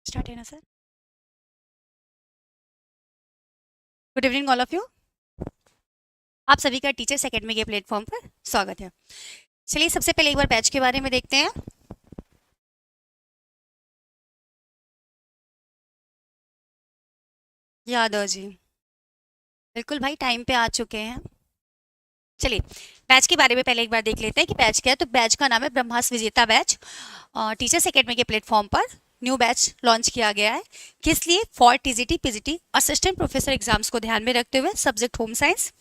Start है ना sir. Good evening all of you. आप सभी का टीचर्स एकेडमी के प्लेटफॉर्म पर स्वागत है। चलिए सबसे पहले एक बार बैच के बारे में देखते हैं। यादव जी, बिल्कुल भाई टाइम पे आ चुके हैं। चलिए बैच के बारे में पहले एक बार देख लेते हैं कि बैच क्या है। तो बैच का नाम है ब्रह्मास्त्र विजेता बैच। टीचर्स एकेडमी के प्लेटफॉर्म पर न्यू बैच लॉन्च किया गया है। किस लिए? For TGT PGT assistant professor exams को ध्यान में रखते हुए सब्जेक्ट होम साइंस।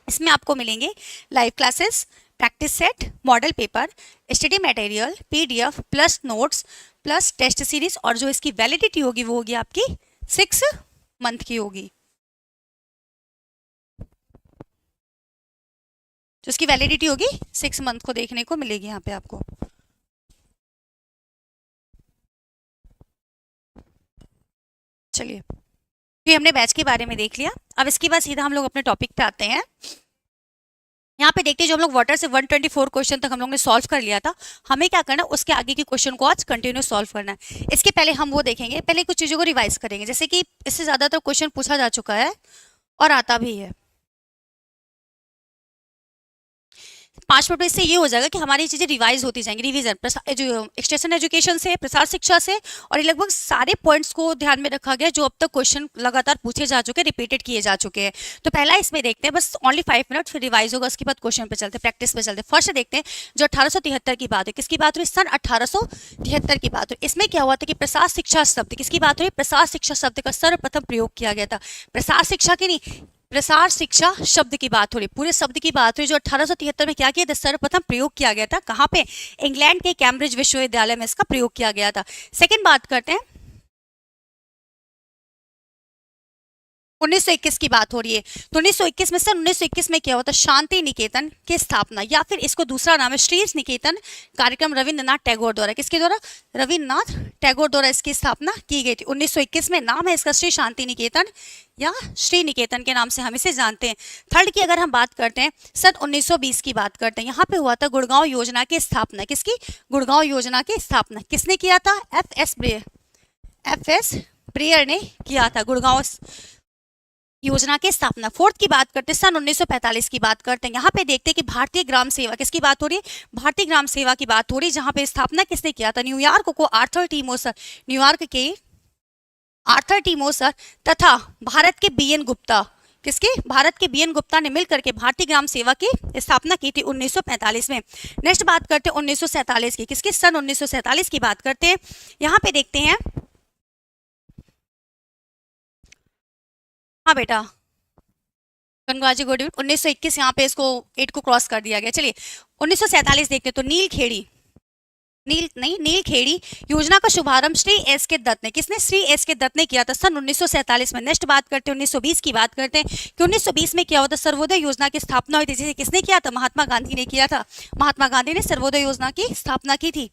इसमें आपको मिलेंगे live classes, practice set, model paper, study material, PDF plus notes plus test series, और जो इसकी वैलिडिटी होगी वो होगी आपकी 6 मंथ की होगी। जो इसकी वैलिडिटी होगी 6 मंथ को देखने को मिलेगी यहाँ पे आपको। चलिए ये हमने बैच के बारे में देख लिया। अब इसके बाद सीधा हम लोग अपने टॉपिक पे आते हैं। यहाँ पे देखते हैं जो हम लोग वाटर से 124 क्वेश्चन तक हम लोग ने सॉल्व कर लिया था, हमें क्या करना है उसके आगे के क्वेश्चन को आज कंटिन्यू सॉल्व करना है। इसके पहले हम वो देखेंगे, पहले कुछ चीज़ों को रिवाइज करेंगे, जैसे कि इससे ज़्यादातर क्वेश्चन पूछा जा चुका है और आता भी है। 5 मिनट में इससे ये हो जाएगा कि हमारी चीज़ें रिवाइज होती जाएंगी। रिवीजन एक्सटेंशन एजुकेशन से, प्रसार शिक्षा से, और ये लगभग सारे पॉइंट्स को ध्यान में रखा गया जो अब तक क्वेश्चन लगातार पूछे जा चुके हैं, रिपीटेड किए जा चुके हैं। तो पहला इसमें देखते हैं, बस ओनली 5 मिनट, फिर रिवाइज होगा, उसके बाद क्वेश्चन पे चलते हैं, प्रैक्टिस पे चलते हैं। फर्स्ट देखते हैं जो 1873 की बात है, किसकी बात हुई? सन 1873 की बात हुई। इसमें क्या हुआ था कि प्रसार शिक्षा शब्द, किसकी बात हुई? प्रसार शिक्षा शब्द का सर्वप्रथम प्रयोग किया गया था। प्रसार शिक्षा की नहीं, प्रसार शिक्षा शब्द की बात हो रही, पूरे शब्द की बात हुई, जो 1873 में क्या किया था? सर्वप्रथम प्रयोग किया गया था। कहाँ पे? इंग्लैंड के कैम्ब्रिज विश्वविद्यालय में इसका प्रयोग किया गया था। सेकंड बात करते हैं, 1921 की बात हो रही है। तो 1921 में से 1921 में क्या होता है? शांति निकेतन की स्थापना, या फिर इसको दूसरा नाम है श्री निकेतन कार्यक्रम, रविंद्रनाथ टैगोर द्वारा। किसके द्वारा? रविंद्रनाथ टैगोर द्वारा इसकी स्थापना की गई थी 1921 में। नाम है इसका श्री शांति निकेतन या श्री निकेतन के नाम से हम इसे जानते हैं। थर्ड की अगर हम बात करते हैं, सन 1920 की बात करते हैं, यहाँ पे हुआ था गुड़गांव योजना की स्थापना। किसकी? गुड़गांव योजना की स्थापना किसने किया था? एफ एस ब्रेयर ने किया था गुड़गांव योजना की स्थापना। फोर्थ की बात करते हैं, सन 1945 की बात करते हैं। यहाँ पे देखते हैं कि भारतीय ग्राम सेवा, किसकी बात हो रही है? भारतीय ग्राम सेवा की बात हो रही है, जहाँ पे स्थापना किसने किया था? न्यूयॉर्क को आर्थर टी मोसर, न्यूयॉर्क के आर्थर टी मोसर तथा भारत के बीएन गुप्ता, किसके? भारत के बीएन गुप्ता ने मिलकर के भारतीय ग्राम सेवा की स्थापना की थी 1945 में। नेक्स्ट बात करते हैं 1947 की, किसकी? सन 1947 की बात करते हैं। यहाँ पे देखते हैं, हाँ बेटा कंग्रेचुलेट, 1921 यहाँ पे इसको 8 को क्रॉस कर दिया गया। चलिए 1947 देखते हैं। तो नील खेड़ी योजना का शुभारंभ श्री एस के दत्त ने, किसने? श्री एस के दत्त ने किया था सन 1947 में। नेक्स्ट बात करते हैं 1920 की बात करते हैं कि 1920 में क्या होता? सर्वोदय योजना की स्थापना हुई थी, जिसे किसने किया था? महात्मा गांधी ने किया था। महात्मा गांधी ने सर्वोदय योजना की स्थापना की थी।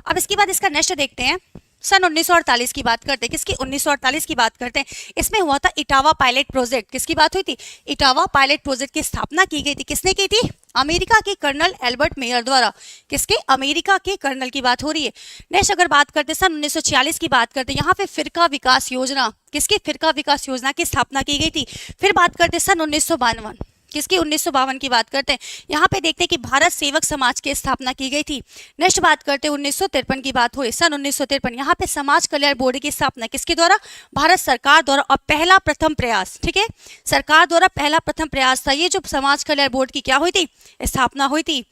अब इसके बाद इसका नेक्स्ट देखते हैं, सन 1948 की बात करते हैं। किसकी? 1948 की बात करते हैं। इसमें हुआ था इटावा पायलट प्रोजेक्ट। किसकी बात हुई थी? इटावा पायलट प्रोजेक्ट की स्थापना की गई थी। किसने की थी? अमेरिका के कर्नल एल्बर्ट मेयर द्वारा। किसके? अमेरिका के कर्नल की बात हो रही है। नेक्स्ट अगर बात करते हैं, सन 1946 की बात करते हैं, यहाँ पे फिरका विकास योजना, किसकी? फिरका विकास योजना की स्थापना की गई थी। फिर बात करते हैं सन 1952, किसकी? 1952 की बात करते हैं। यहाँ पे देखते हैं कि भारत सेवक समाज की स्थापना की गई थी। नेक्स्ट बात करते हैं 1953 की बात हुई, सन 1953, यहाँ पे समाज कल्याण बोर्ड की स्थापना किसके द्वारा? भारत सरकार द्वारा। और पहला प्रथम प्रयास, ठीक है, सरकार द्वारा पहला प्रथम प्रयास था ये, जो समाज कल्याण बोर्ड की क्या हुई थी? स्थापना हुई थी।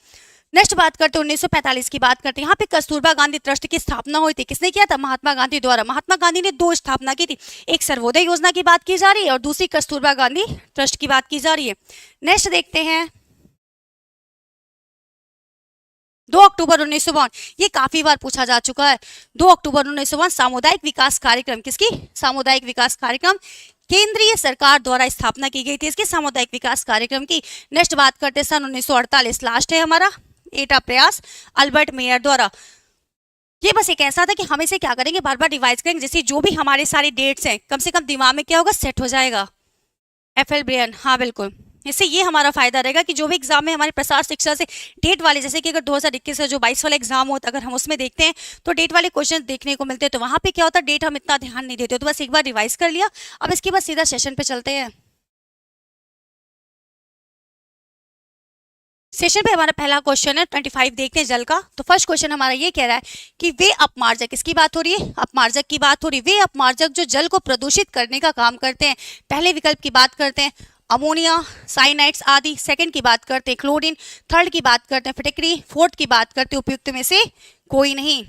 नेक्स्ट बात करते हैं 1945 की बात करते हैं। यहाँ पे कस्तूरबा गांधी ट्रस्ट की स्थापना हुई थी। किसने किया था? महात्मा गांधी द्वारा। महात्मा गांधी ने 2 स्थापना की थी, एक सर्वोदय योजना की बात की जा रही है और दूसरी कस्तूरबा गांधी ट्रस्ट की बात की जा रही है। नेक्स्ट देखते हैं 2 अक्टूबर 1952, ये काफी बार पूछा जा चुका है। 2 अक्टूबर 1952 सामुदायिक विकास कार्यक्रम, किसकी? सामुदायिक विकास कार्यक्रम केंद्रीय सरकार द्वारा स्थापना की गई थी, इसके सामुदायिक विकास कार्यक्रम की। नेक्स्ट बात करते हैं सन 1948, लास्ट है हमारा, एटा प्रयास अल्बर्ट मेयर द्वारा। ये बस एक ऐसा था कि हम इसे क्या करेंगे, बार बार रिवाइज करेंगे, जैसे जो भी हमारे सारी डेट्स हैं कम से कम दिमाग में क्या होगा? सेट हो जाएगा। एफ एल ब्रेयन, हाँ बिल्कुल, इससे ये हमारा फायदा रहेगा कि जो भी एग्जाम में हमारे प्रसार शिक्षा से डेट वाले, जैसे कि अगर 2021 का जो 22 वाला एग्जाम होता है, अगर हम उसमें देखते हैं तो डेट वाले क्वेश्चन देखने को मिलते हैं, तो वहां पे क्या होता है, डेट हम इतना ध्यान नहीं देते, तो बस एक बार रिवाइज कर लिया। अब इसके बाद सीधा सेशन पे चलते हैं। सेशन पे हमारा पहला क्वेश्चन है 25, देखते हैं जल का। तो फर्स्ट क्वेश्चन हमारा ये कह रहा है कि वे अपमार्जक, किसकी बात हो रही है, अपमार्जक की बात हो रही है। वे अपमार्जक जो जल को प्रदूषित करने का काम करते हैं, पहले विकल्प की बात करते हैं अमोनिया, साइनाइड्स आदि, सेकंड की बात करते हैं क्लोरीन, थर्ड की बात करते हैं फिटकरी, फोर्थ की बात करते हैं उपयुक्त में से कोई नहीं।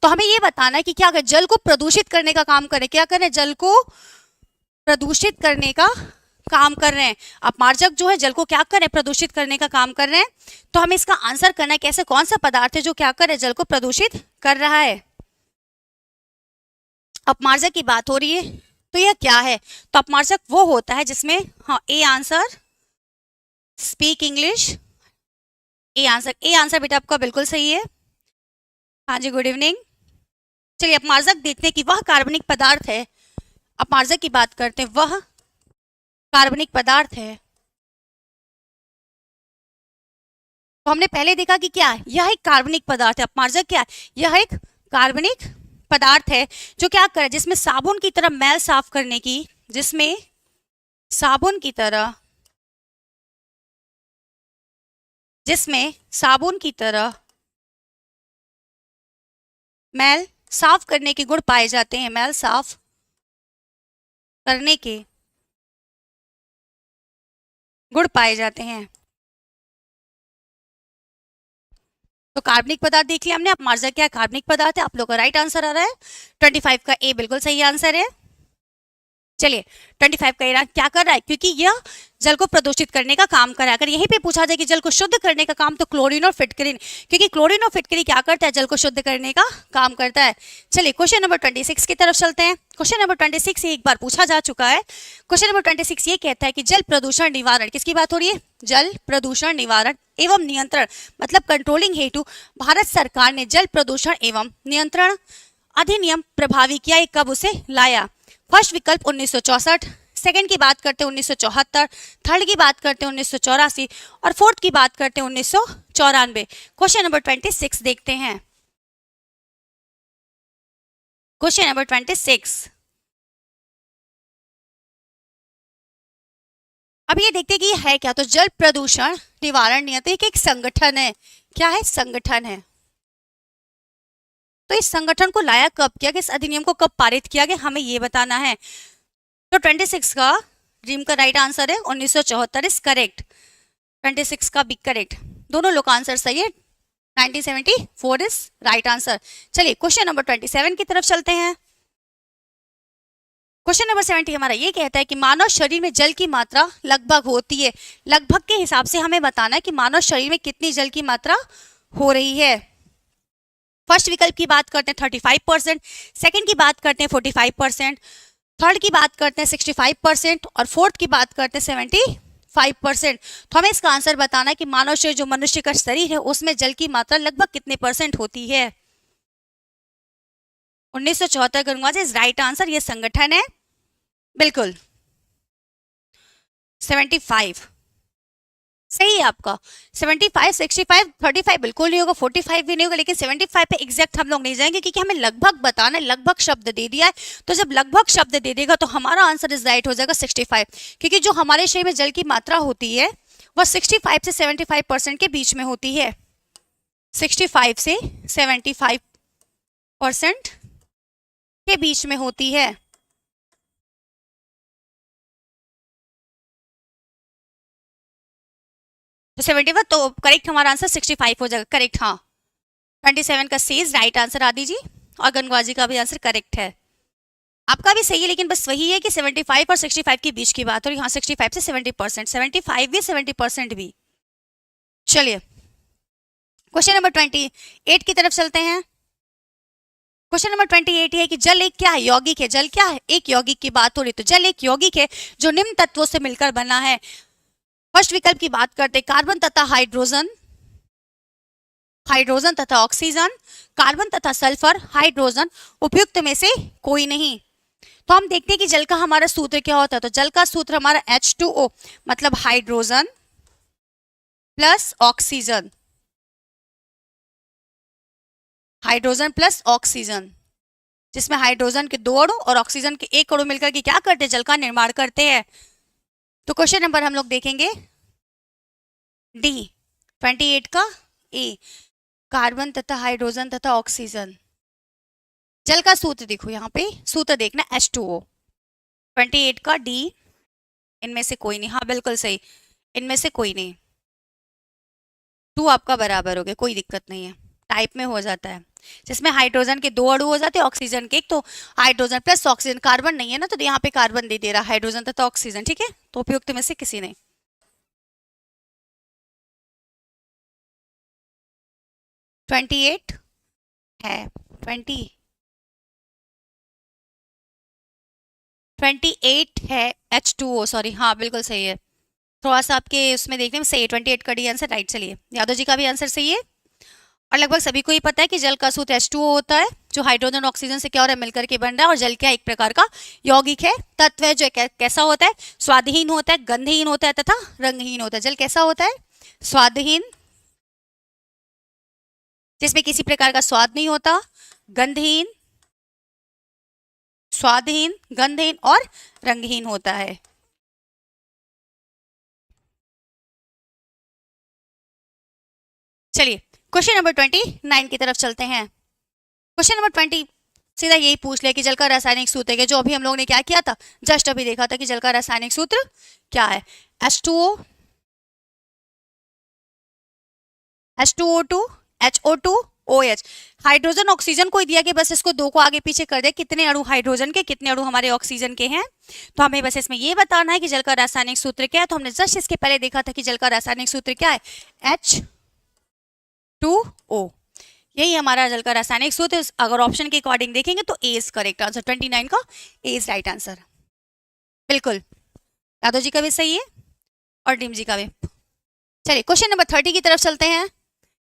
तो हमें ये बताना है कि क्या करें, जल को प्रदूषित करने का काम करें, क्या करें, जल को प्रदूषित करने का काम कर रहे हैं। अपमार्जक जो है जल को क्या कर रहे हैं, प्रदूषित करने का काम कर रहे हैं। तो हमें इसका आंसर करना है कैसे, कौन सा पदार्थ है जो क्या कर रहा है, जल को प्रदूषित कर रहा है। अपमार्जक की बात हो रही है, तो यह क्या है, तो अपमार्जक वो होता है जिसमें, हाँ A answer, speak English, A answer, A answer बेटा आपका बिल्कुल सही है। हाँ जी, गुड इवनिंग। चलिए अपमार्जक देखते हैं कि वह कार्बनिक पदार्थ है, अपमार्जक की बात करते हैं, वह कार्बनिक पदार्थ है। तो हमने पहले देखा कि क्या है, यह एक कार्बनिक पदार्थ है। अपमार्जक क्या है, यह एक कार्बनिक पदार्थ है जो क्या करे, जिसमें साबुन की तरह मैल साफ करने की, जिसमें साबुन की तरह, जिसमें साबुन की तरह मैल साफ करने के गुण पाए जाते हैं, मैल साफ करने के गुण पाए जाते हैं। तो कार्बनिक पदार्थ देख लिया हमने, अपमार्जक क्या है, कार्बनिक पदार्थ है। आप लोग का राइट आंसर आ रहा है 25 का ए बिल्कुल सही आंसर है। चलिए 25 का ए क्या कर रहा है, क्योंकि यह जल को प्रदूषित करने का काम कर रहा है। अगर यहीं पे पूछा जाए कि जल को शुद्ध करने का काम, तो क्लोरीन और फिटकरी, क्योंकि क्लोरीन और फिटकरी क्या करता है, जल को शुद्ध करने का काम करता है। चलिए क्वेश्चन नंबर 26 की तरफ चलते हैं। क्वेश्चन नंबर 26 एक बार पूछा जा चुका है। क्वेश्चन नंबर 26 ये कहता है कि जल प्रदूषण निवारण, किसकी बात हो रही है, जल प्रदूषण निवारण एवं नियंत्रण, मतलब कंट्रोलिंग हेतु भारत सरकार ने जल प्रदूषण एवं नियंत्रण अधिनियम प्रभावी किया, ये कब उसे लाया। फर्स्ट विकल्प 1964, सेकंड की बात करते हैं 1974, थर्ड की बात करते हैं 1984 और फोर्थ की बात करते हैं 1994। क्वेश्चन नंबर 26 देखते हैं। क्वेश्चन नंबर 26, अब ये देखते हैं कि है क्या, तो जल प्रदूषण निवारण नियंत्रण एक संगठन है। क्या है, संगठन है। तो इस संगठन को लाया कब, किया, इस अधिनियम को कब पारित किया गया, हमें ये बताना है। तो 26 का ड्रीम का राइट आंसर है 1974 इज करेक्ट, 26 का बी करेक्ट, दोनों लोग आंसर सही है। 1974 इज राइट आंसर। चलिए क्वेश्चन नंबर 27 की तरफ चलते हैं। क्वेश्चन नंबर 70 हमारा ये कहता है कि मानव शरीर में जल की मात्रा लगभग होती है, लगभग के हिसाब से हमें बताना है कि मानव शरीर में कितनी जल की मात्रा हो रही है। फर्स्ट विकल्प की बात करते हैं 35%, सेकंड की बात करते हैं 45%, थर्ड की बात करते हैं 65% और फोर्थ की बात करते हैं 75%। तो हमें इसका आंसर बताना है कि मानव शरीर, जो मनुष्य का शरीर है, उसमें जल की मात्रा लगभग कितने परसेंट होती है। 1974 करूंगा इज राइट आंसर, ये संगठन है बिल्कुल। 75 सही है आपका। 75, 65, 35 बिल्कुल नहीं होगा, 45 भी नहीं होगा, लेकिन 75 पे एग्जैक्ट हम लोग नहीं जाएंगे क्योंकि हमें लगभग बताना है, लगभग शब्द दे दिया है। तो जब लगभग शब्द दे देगा तो हमारा आंसर इज राइट हो जाएगा 65, क्योंकि जो हमारे शरीर में जल की मात्रा होती है वह 65 से 75% के बीच में होती है। 65 से 75% के बीच में होती है। तो 71, तो करेक्ट हमारा आंसर 65 हो जाएगा, करेक्ट। हाँ 27 का सेज राइट आंसर आ दीजिए, और गंगवाजी का भी आंसर करेक्ट है। आपका भी सही है, लेकिन बस वही है कि 75 और 65 के बीच की बात, और यहाँ 65 से 70%, 75 भी 70% भी। चलिए क्वेश्चन नंबर 28 की तरफ चलते हैं। क्वेश्चन नंबर 28 है कि जल एक क्या है, यौगिक है। जल क्या है, एक यौगिक की बात हो रही, तो जल एक यौगिक है जो निम्न तत्वों से मिलकर बना है। फर्स्ट विकल्प की बात करते हैं कार्बन तथा हाइड्रोजन, हाइड्रोजन तथा ऑक्सीजन, कार्बन तथा सल्फर, हाइड्रोजन, उपयुक्त में से कोई नहीं। तो हम देखते हैं कि जल का हमारा सूत्र क्या होता है। तो जल का सूत्र हमारा H2O मतलब hydrogen plus oxygen, hydrogen plus oxygen, जिसमें हाइड्रोजन के 2 अणु और ऑक्सीजन के 1 अणु मिलकर के क्या करते हैं, जल का निर्माण करते हैं। तो क्वेश्चन नंबर हम लोग देखेंगे डी 28 का ए, कार्बन तथा हाइड्रोजन तथा ऑक्सीजन। जल का सूत्र देखो, यहाँ पे सूत्र देखना H2O। 28 का डी, इनमें से कोई नहीं, हाँ बिल्कुल सही, इनमें से कोई नहीं, 2 आपका बराबर हो गया, कोई दिक्कत नहीं है, टाइप में हो जाता है, जिसमें हाइड्रोजन के 2 अणु हो जाते हैं, ऑक्सीजन के 1। तो हाइड्रोजन प्लस ऑक्सीजन, कार्बन नहीं है ना, तो यहाँ पे कार्बन दे रहा हाइड्रोजन तथा ऑक्सीजन, ठीक है। तो उपयुक्त में से किसी नहीं। ट्वेंटी एट है, 28 है H2O, सॉरी, हाँ बिल्कुल सही है। थोड़ा सा आपके उसमें देखने में सही है, 28 का डी आंसर राइट। चलिए, यादव जी का भी आंसर सही है, और लगभग सभी को ही पता है कि जल का सूत्र H2O होता है, जो हाइड्रोजन ऑक्सीजन से क्या हो रहा है, मिलकर के बन रहा है। और जल क्या एक प्रकार का यौगिक है, तत्व है, जो कैसा होता है, स्वादहीन होता है, गंधहीन होता है तथा रंगहीन होता है। जल कैसा होता है, स्वादहीन, जिसमें किसी प्रकार का स्वाद नहीं होता, गंधहीन, स्वादहीन, गंधहीन और रंगहीन होता है। चलिए क्वेश्चन नंबर 29 की तरफ चलते हैं। क्वेश्चन नंबर 20 सीधा यही पूछ लिया कि जल का रासायनिक सूत्र है, जो अभी हम लोगों ने क्या किया था, जस्ट अभी देखा था कि जल का रासायनिक सूत्र क्या है, H2O, H2O2, HO2, OH। Hydrogen oxygen को दिया कि बस इसको 2 को आगे पीछे कर दे, कितने अणु हाइड्रोजन के, कितने अणु हमारे ऑक्सीजन के हैं। तो हमें बस इसमें ये बताना है कि जल का रासायनिक सूत्र क्या है। तो हमने जस्ट इसके पहले देखा था कि जल का रासायनिक सूत्र क्या है, H2O, यही हमारा जल का रासायनिक सूत्र। अगर ऑप्शन के अकॉर्डिंग देखेंगे तो ए इज करेक्ट आंसर, 29 का ए इज राइट आंसर। बिल्कुल, यादव जी का भी सही है और टीम जी का भी। चलिए क्वेश्चन नंबर 30 की तरफ चलते हैं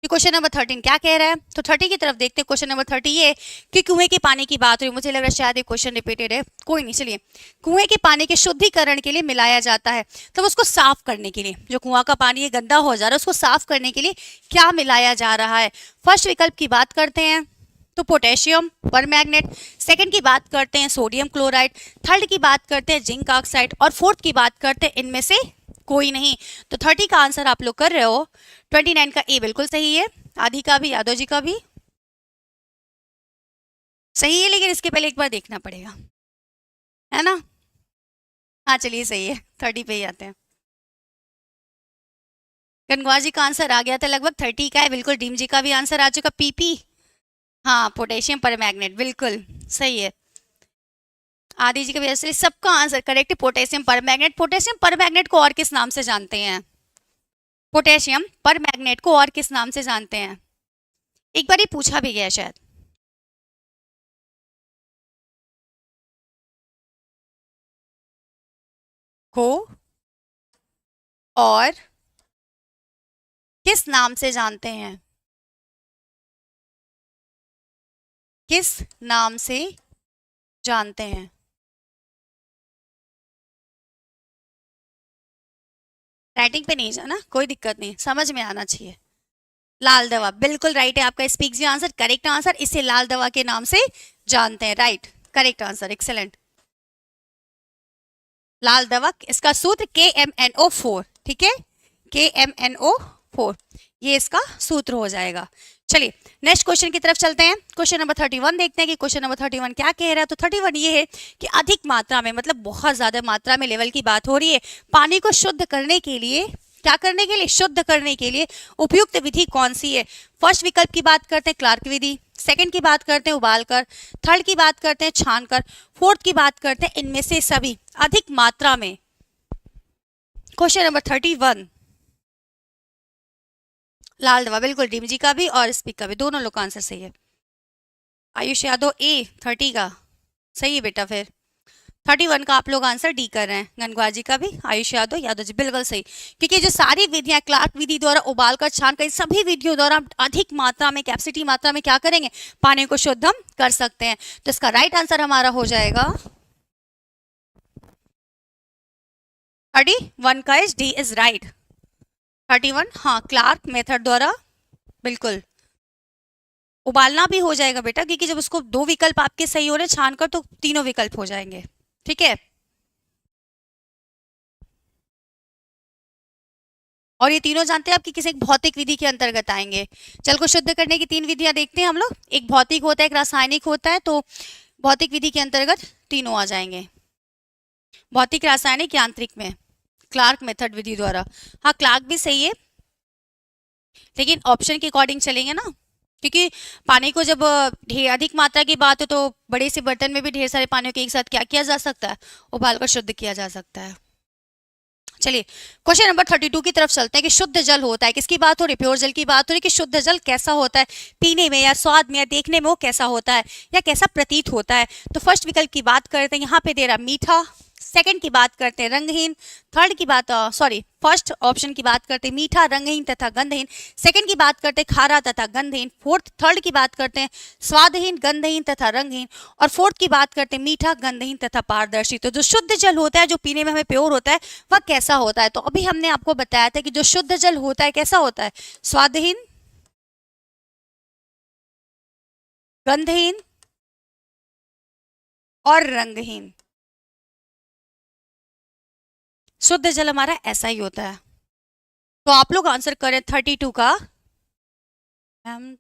कि क्वेश्चन नंबर 13 क्या कह रहा है। तो 30 की तरफ देखते हैं। क्वेश्चन नंबर 30 ये कि कुएं के पानी की बात हुई, मुझे लग रहा है शायद ये क्वेश्चन रिपीटेड है, कोई नहीं। चलिए, कुएं के पानी के शुद्धिकरण के लिए मिलाया जाता है, तो उसको साफ करने के लिए, जो कुआं का पानी ये गंदा हो जा रहा है उसको साफ करने के लिए क्या मिलाया जा रहा है। फर्स्ट विकल्प की बात करते हैं तो पोटेशियम परमैंगनेट, सेकंड की बात करते हैं सोडियम क्लोराइड, थर्ड की बात करते हैं जिंक ऑक्साइड, और फोर्थ की बात करते हैं इनमें से कोई नहीं। तो 30 का आंसर आप लोग कर रहे हो, 29 का ए बिल्कुल सही है, आदि का भी, यादव जी का भी सही है, लेकिन इसके पहले एक बार देखना पड़ेगा, है ना। हाँ चलिए सही है, 30 पे ही आते हैं। कनगवा जी का आंसर आ गया था, लगभग 30 का है, बिल्कुल। डीम जी का भी आंसर आ चुका, पीपी, हाँ पोटेशियम परमैंगनेट, बिल्कुल सही है। आदि जी का भी ऐसे, सबका आंसर करेक्ट है, पोटेशियम परमैंगनेट। पोटेशियम परमैंगनेट को और किस नाम से जानते हैं, पोटेशियम परमैंगनेट को और किस नाम से जानते हैं, एक बार ही पूछा भी गया शायद। को और किस नाम से जानते हैं, किस नाम से जानते हैं। राइटिंग पे नहीं जाना, कोई दिक्कत नहीं, समझ में आना चाहिए। लाल दवा, बिल्कुल राइट है आपका, स्पीक जी आंसर करेक्ट आंसर, इसे लाल दवा के नाम से जानते हैं, राइट करेक्ट आंसर, एक्सेलेंट। लाल दवा, इसका सूत्र KMNO4, ठीक है, KMNO4, ये इसका सूत्र हो जाएगा। चलिए नेक्स्ट क्वेश्चन की तरफ चलते हैं। क्वेश्चन नंबर 31 देखते हैं कि क्वेश्चन नंबर 31 क्या कह रहा है। तो 31 ये है कि अधिक मात्रा में, मतलब बहुत ज्यादा मात्रा में लेवल की बात हो रही है, पानी को शुद्ध करने के लिए, क्या करने के लिए, शुद्ध करने के लिए उपयुक्त विधि कौन सी है। फर्स्ट विकल्प की बात करते हैं क्लार्क विधि, सेकंड की बात करते हैं उबालकर, थर्ड की बात करते हैं छानकर, फोर्थ की बात करते हैं इनमें से सभी। अधिक मात्रा में, क्वेश्चन नंबर 31, लाल दवा, बिल्कुल डीम जी का भी और स्पीक का भी, दोनों लोग का आंसर सही है। आयुष यादव ए 30 का सही है बेटा, फिर 31 का आप लोग आंसर डी कर रहे हैं। गनगवा जी का भी, आयुष यादव, यादव जी बिल्कुल सही, क्योंकि जो सारी विधियां क्लार्क विधि द्वारा उबालकर छानकर, सभी विधियों द्वारा अधिक मात्रा में, कैपेसिटी मात्रा में क्या करेंगे, पानी को शुद्ध हम कर सकते हैं। तो इसका राइट आंसर हमारा हो जाएगा 31 का इज डी इज राइट। 31 हाँ, क्लार्क मेथड द्वारा, बिल्कुल। उबालना भी हो जाएगा बेटा, क्योंकि जब उसको दो विकल्प आपके सही हो रहे छानकर तो तीनों विकल्प हो जाएंगे, ठीक है। और ये तीनों जानते हैं आपकी किसी एक भौतिक विधि के अंतर्गत आएंगे। जल को शुद्ध करने की तीन विधियां देखते हैं हम लोग, एक भौतिक होता है, एक रासायनिक होता है, तो भौतिक विधि के अंतर्गत तीनों आ जाएंगे, भौतिक, रासायनिक, यांत्रिक में क्लार्क मेथड विधि द्वारा। हाँ, क्लार्क भी सही है, लेकिन ऑप्शन के अकॉर्डिंग चलेंगे ना, क्योंकि पानी को जब ढेर अधिक मात्रा की बात हो तो बड़े से बर्तन में भी ढेर सारे पानियों के एक साथ क्या किया जा सकता है, उबाल कर शुद्ध किया जा सकता है। चलिए क्वेश्चन नंबर 32 की तरफ चलते हैं कि शुद्ध जल होता है, किसकी बात हो रही, प्योर जल की बात हो रही, कि शुद्ध जल कैसा होता है, पीने में या स्वाद में या देखने में वो कैसा होता है या कैसा प्रतीत होता है। तो फर्स्ट विकल्प की बात करते हैं, यहाँ पे दे रहा मीठा, सेकंड की बात करते हैं रंगहीन, थर्ड की बात फर्स्ट ऑप्शन की बात करते हैं मीठा, रंगहीन तथा गंधहीन, सेकंड की बात करते हैं खारा तथा गंधहीन, थर्ड की बात करते हैं स्वादहीन, गंधहीन तथा रंगहीन, और फोर्थ की बात करते हैं मीठा, गंधहीन तथा पारदर्शी। तो जो शुद्ध जल होता है, जो पीने में हमें प्योर होता है, वह कैसा होता है। तो अभी हमने आपको बताया था कि जो शुद्ध जल होता है कैसा होता है, स्वादहीन, गंधहीन और रंगहीन। शुद्ध जल हमारा ऐसा ही होता है। तो आप लोग आंसर करें 32 का। हम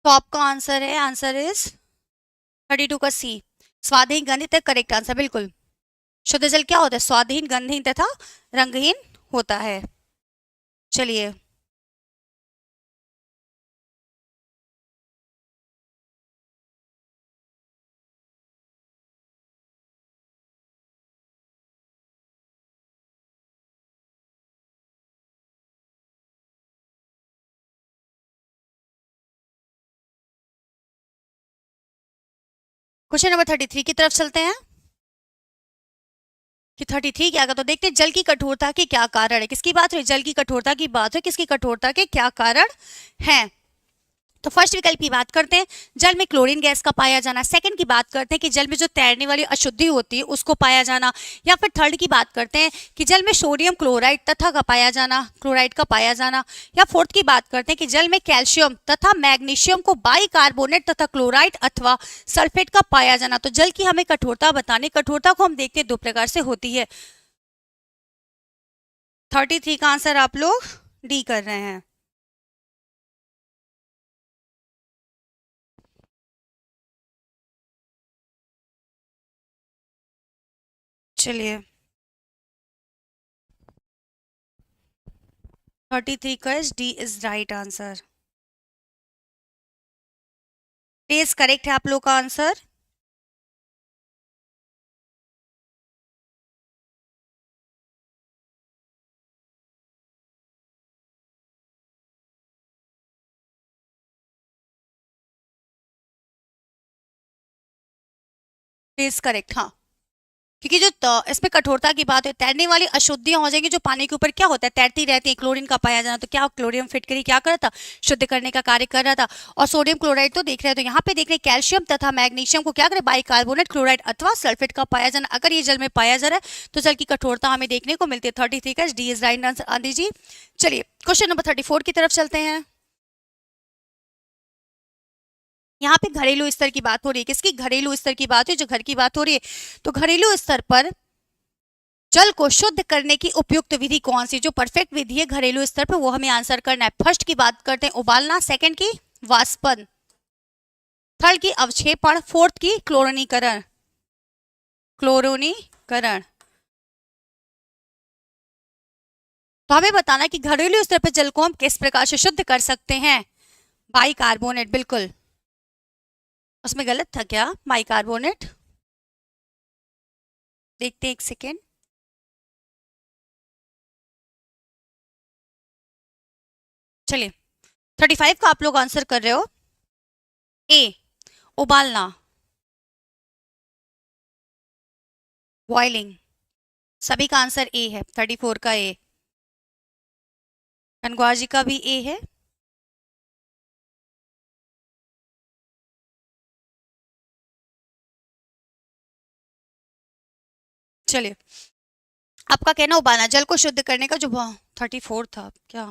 तो आपका आंसर इज 32 का सी, स्वादहीन, गंधित, करेक्ट आंसर, बिल्कुल। शुद्ध जल क्या होता है, स्वादहीन, गंधहीन तथा रंगहीन होता है। चलिए क्वेश्चन नंबर 33 की तरफ चलते हैं कि 33 क्या का, तो देखते हैं जल की कठोरता के क्या कारण है, किसकी बात है, जल की कठोरता की बात है, किसकी कठोरता के क्या कारण है। तो फर्स्ट विकल्प की बात करते हैं, जल में क्लोरीन गैस का पाया जाना, सेकंड की बात करते हैं कि जल में जो तैरने वाली अशुद्धि होती है उसको पाया जाना, या फिर थर्ड की बात करते हैं कि जल में सोडियम क्लोराइड तथा का पाया जाना, क्लोराइड का पाया जाना, या फोर्थ की बात करते हैं कि जल में कैल्शियम तथा मैग्नीशियम को बाइकार्बोनेट तथा क्लोराइड अथवा सल्फेट का पाया जाना। तो जल की हमें कठोरता बताने, कठोरता को हम देखते हैं दो प्रकार से होती है। 33 का आंसर आप लोग डी कर रहे हैं। चलिए 33 का D is right answer, D is correct है आप लोग का आंसर। इज करेक्ट, हाँ, क्योंकि जो इसमें कठोरता की बात है, तैरने वाली अशुद्धियां हो जाएंगी जो पानी के ऊपर क्या होता है, तैरती रहती है, क्लोरीन का पाया जाना, तो क्या क्लोरीन फिटकरी क्या कर रहा था, शुद्ध करने का कार्य कर रहा था। और सोडियम क्लोराइड तो देख रहे हैं, तो यहाँ पे देख रहे हैं कैल्शियम तथा मैग्नीशियम को क्या करे, बाइकार्बोनेट, क्लोराइड अथवा सल्फेट का पाया जाना। अगर ये जल में पाया जा रहा है तो जल की कठोरता हमें देखने को मिलती है। 33 का डी इज राइट आंसर आदि जी। चलिए क्वेश्चन नंबर 34 की तरफ चलते हैं। यहाँ पे घरेलू स्तर की बात हो रही है, किसकी, घरेलू स्तर की बात है, जो घर की बात हो रही है। तो घरेलू स्तर पर जल को शुद्ध करने की उपयुक्त विधि कौन सी, जो परफेक्ट विधि है घरेलू स्तर पर, वो हमें आंसर करना है। फर्स्ट की बात करते हैं उबालना, सेकंड की वाष्पन, थर्ड की अवक्षेपण, फोर्थ की क्लोरीनीकरण, क्लोरीनीकरण। तो हमें बताना कि घरेलू स्तर पर जल को हम किस प्रकार से शुद्ध कर सकते हैं। बाइकार्बोनेट, बिल्कुल, उसमें गलत था क्या, बाइकार्बोनेट, देखते हैं, एक सेकेंड। चलिए 35 का आप लोग आंसर कर रहे हो ए, उबालना, बॉइलिंग। सभी का आंसर ए है, 34 का ए। कनगौर जी का भी ए है। चलिए आपका कहना उबालना, जल को शुद्ध करने का जो 34 था क्या,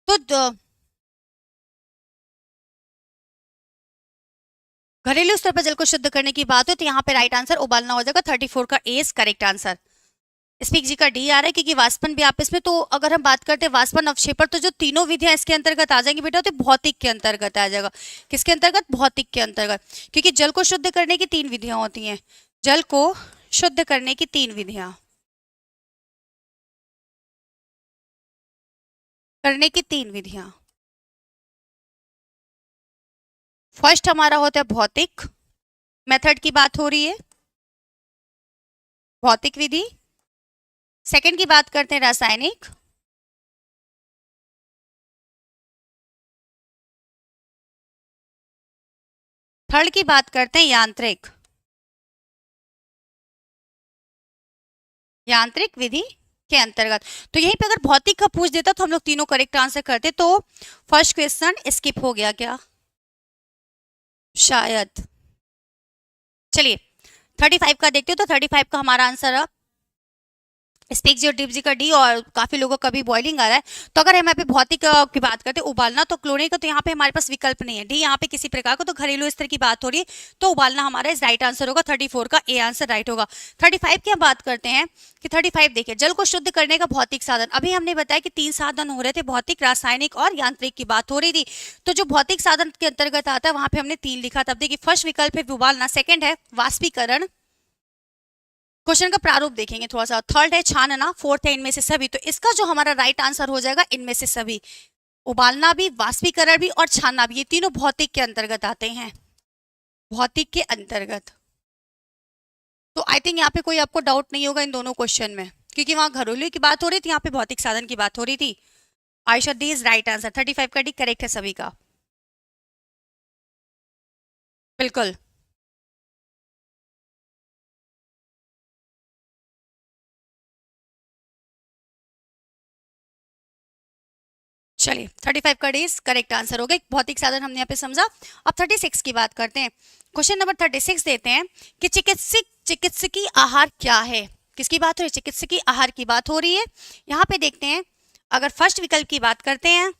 तो घरेलू स्तर पर जल को शुद्ध करने की बात हो तो यहाँ पे राइट आंसर उबालना हो जाएगा। 34 का ए इज करेक्ट आंसर। स्पीक जी का डी आ रहा है क्योंकि वाष्पन भी आप इसमें, तो अगर हम बात करते हैं वाष्पन अवक्षेपण तो जो तीनों विधियां इसके अंतर्गत आ जाएंगी बेटा, तो भौतिक के अंतर्गत आ जाएगा। किसके अंतर्गत, भौतिक के अंतर्गत, क्योंकि जल को शुद्ध करने की 3 विधियां होती हैं। जल को शुद्ध करने की 3 विधियां, करने की 3 विधियां। फर्स्ट हमारा होता है भौतिक मेथड की बात हो रही है, भौतिक विधि। सेकंड की बात करते हैं रासायनिक, थर्ड की बात करते हैं यांत्रिक, यांत्रिक विधि के अंतर्गत। तो यहीं पे अगर भौतिक का पूछ देता तो हम लोग तीनों करेक्ट आंसर करते, तो फर्स्ट क्वेश्चन स्किप हो गया क्या, शायद। चलिए 35 का देखते हो, तो 35 का हमारा आंसर स्पीक जी और डिप जी का डी, और काफी लोगों का भी बॉइलिंग आ रहा है। तो अगर हम यहाँ पे भौतिक की बात करते हैं उबालना, तो क्लोरीन का तो यहाँ पे हमारे पास विकल्प नहीं है, डी यहाँ पे किसी प्रकार को, तो घरेलू स्तर की बात हो रही है तो उबालना हमारा इस राइट आंसर होगा। 34 का ए आंसर राइट होगा। 35 की हम बात करते हैं कि 35 देखिए, जल को शुद्ध करने का भौतिक साधन, अभी हमने बताया कि 3 साधन हो रहे थे, भौतिक, रासायनिक और यांत्रिक की बात हो रही थी। तो जो भौतिक साधन के अंतर्गत आता है वहां पे हमने 3 लिखा था। अब देखिए फर्स्ट विकल्प है उबालना, सेकंड है वाष्पीकरण, क्वेश्चन का प्रारूप देखेंगे थोड़ा सा, थर्ड है छानना, फोर्थ है इनमें से सभी। तो इसका जो हमारा राइट आंसर हो जाएगा इनमें से सभी, उबालना भी, वाष्पीकरण भी और छानना भी, ये तीनों भौतिक के अंतर्गत आते हैं, भौतिक के अंतर्गत। तो आई थिंक यहाँ पे कोई आपको डाउट नहीं होगा इन दोनों क्वेश्चन में, क्योंकि वहां घरेलू की बात हो रही थी, यहाँ पे भौतिक साधन की बात हो रही थी। Ayesha D is right answer, 35 का डी करेक्ट है सभी का, बिल्कुल। चलिए 35 का डी इज करेक्ट आंसर हो गया, भौतिक साधन हमने यहाँ पे समझा। अब 36 की बात करते हैं। क्वेश्चन नंबर 36 देते हैं कि चिकित्सकीय आहार क्या है। किसकी बात हो रही है, चिकित्सकीय आहार की बात हो रही है। यहाँ पे देखते हैं, अगर फर्स्ट विकल्प की बात करते हैं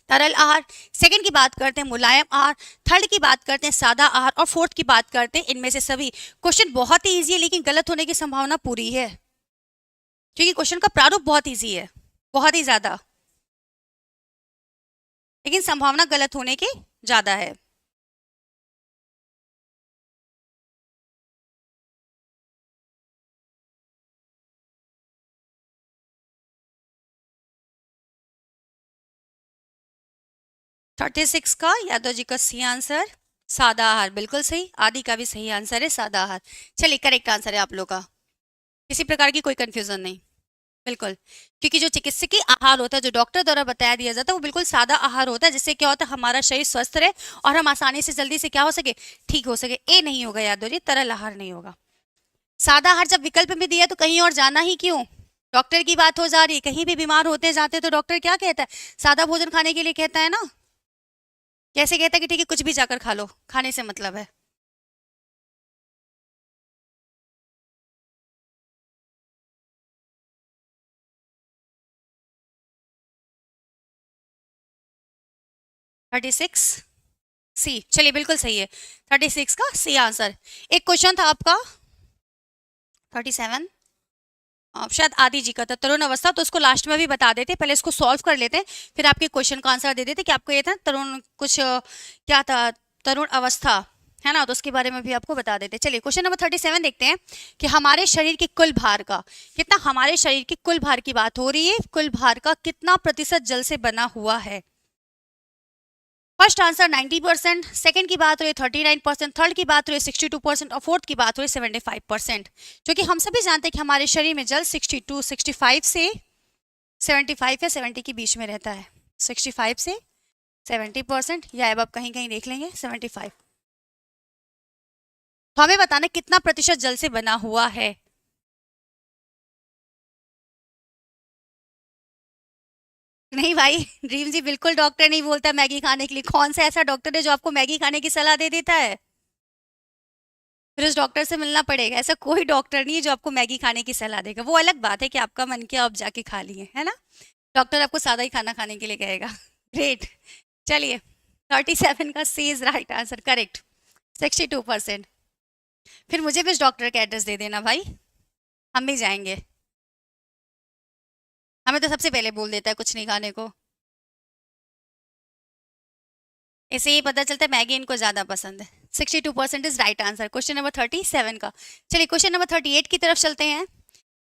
तरल आहार, सेकंड की बात करते हैं मुलायम आहार, थर्ड की बात करते हैं सादा आहार, और फोर्थ की बात करते हैं इनमें से सभी। क्वेश्चन बहुत ही इजी है, लेकिन गलत होने की संभावना पूरी है, क्योंकि क्वेश्चन का प्रारूप बहुत इजी है, बहुत ही ज्यादा, लेकिन संभावना गलत होने की ज्यादा है। थर्टी सिक्स का यादव जी का सी आंसर, सादा आहार, बिल्कुल सही। आदि का भी सही आंसर है सादा आहार। चलिए करेक्ट आंसर है आप लोग का, किसी प्रकार की कोई कंफ्यूजन नहीं, बिल्कुल। क्योंकि जो चिकित्सकीय आहार होता है, जो डॉक्टर द्वारा बताया दिया जाता है, वो बिल्कुल सादा आहार होता है, जिससे क्या होता है हमारा शरीर स्वस्थ रहे और हम आसानी से जल्दी से क्या हो सके, ठीक हो सके। ए नहीं होगा यादव जी, तरल आहार नहीं होगा। सादा आहार जब विकल्प में दिया तो कहीं और जाना ही क्यों, डॉक्टर की बात हो जा रही है, कहीं भी बीमार होते जाते तो डॉक्टर क्या कहता है, सादा भोजन खाने के लिए कहता है ना। कैसे कहता है कि ठीक है कुछ भी जाकर खा लो, खाने से मतलब है। थर्टी सिक्स सी, चलिए बिल्कुल सही है, 36 का सी आंसर। एक क्वेश्चन था आपका 37, शायद आदि जी का था, तरुण अवस्था, तो उसको लास्ट में भी बता देते, पहले इसको सॉल्व कर लेते हैं, फिर आपके क्वेश्चन का आंसर दे देते कि आपको ये था तरुण कुछ क्या था, तरुण अवस्था है ना, तो उसके बारे में भी आपको बता देते। चलिए क्वेश्चन नंबर 37 देखते हैं कि हमारे शरीर के कुल भार का कितना, हमारे शरीर के कुल भार की बात हो रही है, कुल भार का कितना प्रतिशत जल से बना हुआ है। फर्स्ट आंसर 90%, सेकंड की बात हो रही है 39%, थर्ड की बात हो रही है 62% और फोर्थ की बात हो रही है 75%, जो कि हम सभी जानते हैं कि हमारे शरीर में जल 65 से 75 या 70 के बीच में रहता है। 65 से 70% या अब आप कहीं कहीं देख लेंगे 75। तो हमें बताना कितना प्रतिशत जल से बना हुआ है। नहीं भाई, ड्रीम जी बिल्कुल डॉक्टर नहीं बोलता मैगी खाने के लिए। कौन सा ऐसा डॉक्टर है जो आपको मैगी खाने की सलाह दे देता है? फिर उस डॉक्टर से मिलना पड़ेगा। ऐसा कोई डॉक्टर नहीं है जो आपको मैगी खाने की सलाह देगा। वो अलग बात है कि आपका मन किया आप जाके खा लिए, है ना। डॉक्टर आपको सादा ही खाना खाने के लिए कहेगा। ग्रेट। चलिए, 37 का C is right answer, correct. 62%। फिर मुझे भी उस डॉक्टर का एड्रेस दे देना भाई, हम भी जाएंगे। हमें तो सबसे पहले बोल देता है कुछ नहीं खाने को। इससे ही पता चलता है मैगी इनको ज्यादा पसंद है। 62% is right answer question number 37 का। चलिए क्वेश्चन नंबर 38 की तरफ चलते हैं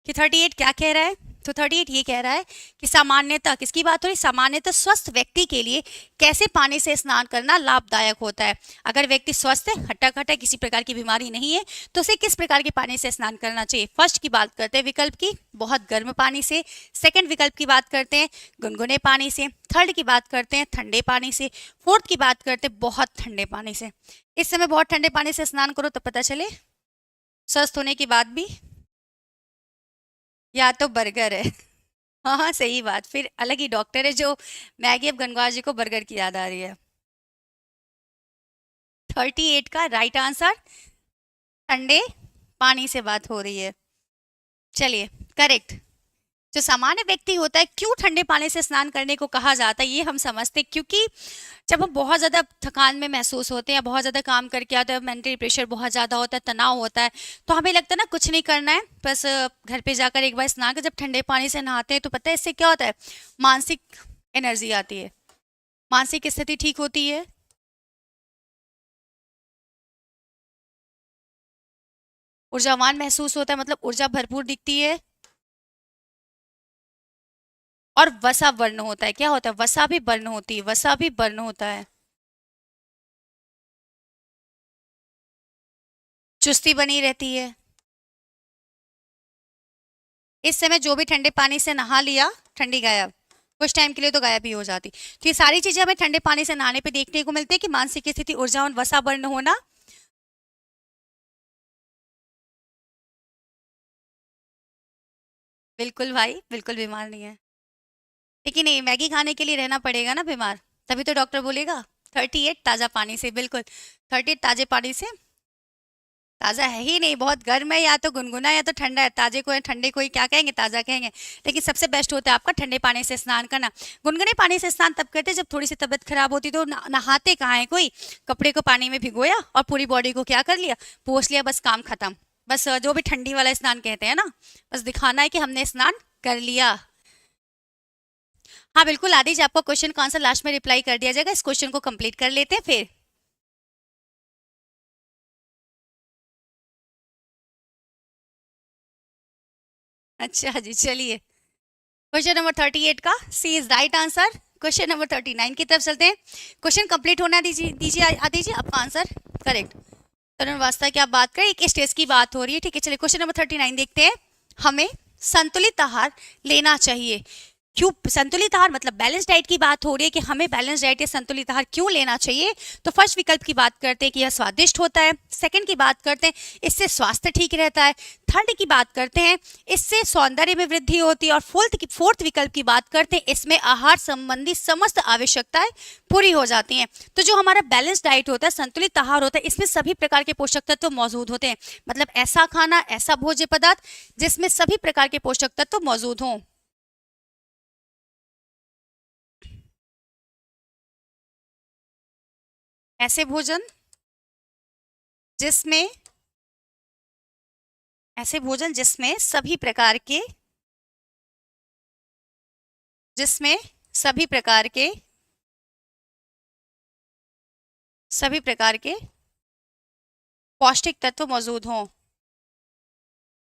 कि 38 क्या कह रहा है। तो 38 ये कह रहा है कि सामान्यतः, किसकी बात हो रही है, सामान्यतः स्वस्थ व्यक्ति के लिए कैसे पानी से स्नान करना लाभदायक होता है। अगर व्यक्ति स्वस्थ है, हट्टा कट्टा, किसी प्रकार की बीमारी नहीं है, तो उसे किस प्रकार के पानी से स्नान करना चाहिए। फर्स्ट की बात करते हैं विकल्प की, बहुत गर्म पानी से। सेकंड विकल्प की बात करते हैं गुनगुने पानी से। थर्ड की बात करते हैं ठंडे पानी से। फोर्थ की बात करते हैं बहुत ठंडे पानी से। इस समय बहुत ठंडे पानी से स्नान करो तो पता चले स्वस्थ होने के बाद भी, या तो बर्गर है। हाँ हाँ सही बात, फिर अलग ही डॉक्टर है जो मैगी। अब गंगवार जी को बर्गर की याद आ रही है। 38 का राइट आंसर, ठंडे पानी से बात हो रही है। चलिए, करेक्ट। जो सामान्य व्यक्ति होता है, क्यों ठंडे पानी से स्नान करने को कहा जाता है ये हम समझते हैं, क्योंकि जब हम बहुत ज़्यादा थकान में महसूस होते हैं, बहुत ज़्यादा काम करके आते हैं, मेंटली प्रेशर बहुत ज़्यादा होता है, तनाव होता है, तो हमें लगता है ना कुछ नहीं करना है, बस घर पे जाकर एक बार स्नान कर, जब ठंडे पानी से नहाते हैं तो पता है इससे क्या होता है, मानसिक एनर्जी आती है, मानसिक स्थिति ठीक होती है। ऊर्जावान महसूस होता है, मतलब ऊर्जा भरपूर दिखती है। और वसा वर्ण होता है, क्या होता है, वसा भी वर्ण होती है, वसा भी वर्ण होता है। चुस्ती बनी रहती है। इस समय जो भी ठंडे पानी से नहा लिया, ठंडी गायब, कुछ टाइम के लिए तो गायब ही हो जाती। तो ये सारी चीजें हमें ठंडे पानी से नहाने पे देखने को मिलती है कि मानसिक स्थिति, ऊर्जा और वसा वर्ण होना। बिल्कुल भाई, बिल्कुल बीमार नहीं है। लेकिन नहीं, मैगी खाने के लिए रहना पड़ेगा ना बीमार, तभी तो डॉक्टर बोलेगा। 38 ताजा पानी से, बिल्कुल 38 ताजे पानी से। ताज़ा है ही नहीं, बहुत गर्म है, या तो गुनगुना है या तो ठंडा है। ताजे को, ठंडे को ही क्या कहेंगे, ताज़ा कहेंगे। लेकिन सबसे बेस्ट होता है आपका ठंडे पानी से स्नान करना। गुनगुने पानी से स्नान तब करते हैं जब थोड़ी सी तबीयत खराब होती, तो नहाते कहाँ है कोई, कपड़े को पानी में भिगोया और पूरी बॉडी को क्या कर लिया, पोंछ लिया, बस काम खत्म। बस जो भी ठंडी वाला स्नान कहते हैं ना, बस दिखाना है कि हमने स्नान कर लिया। हाँ बिल्कुल आदि जी, आपको क्वेश्चन का आंसर लास्ट में रिप्लाई कर दिया जाएगा। इस क्वेश्चन को कंप्लीट कर लेते हैं फिर। अच्छा जी, चलिए क्वेश्चन नंबर 38 का C is right answer. Question number 39 की तरफ चलते हैं। क्वेश्चन कंप्लीट होना दीजिए दीजिए आदि जी, आपका आंसर करेक्ट। तरुण वास्ता की आप बात करें, एक स्टेज की बात हो रही है, ठीक है। चलिए क्वेश्चन नंबर 39 देखते हैं। हमें संतुलित आहार लेना चाहिए, क्यों? संतुलित आहार मतलब बैलेंस डाइट की बात हो रही है कि हमें बैलेंस डाइट या संतुलित आहार क्यों लेना चाहिए। तो फर्स्ट विकल्प की बात करते हैं कि यह स्वादिष्ट होता है। सेकंड की बात करते हैं इससे स्वास्थ्य ठीक रहता है। थर्ड की बात करते हैं इससे सौंदर्य में वृद्धि होती है। और फोर्थ विकल्प की बात करते हैं इसमें आहार संबंधी समस्त आवश्यकताएं पूरी हो जाती हैं। तो जो हमारा बैलेंस डाइट होता है, संतुलित आहार होता है, इसमें सभी प्रकार के पोषक तत्व मौजूद होते हैं। मतलब ऐसा खाना, ऐसा भोज्य पदार्थ जिसमें सभी प्रकार के पोषक तत्व मौजूद हों। ऐसे भोजन जिसमें ऐसे भोजन जिसमें सभी प्रकार के, जिसमें सभी प्रकार के, सभी प्रकार के पौष्टिक तत्व मौजूद हों।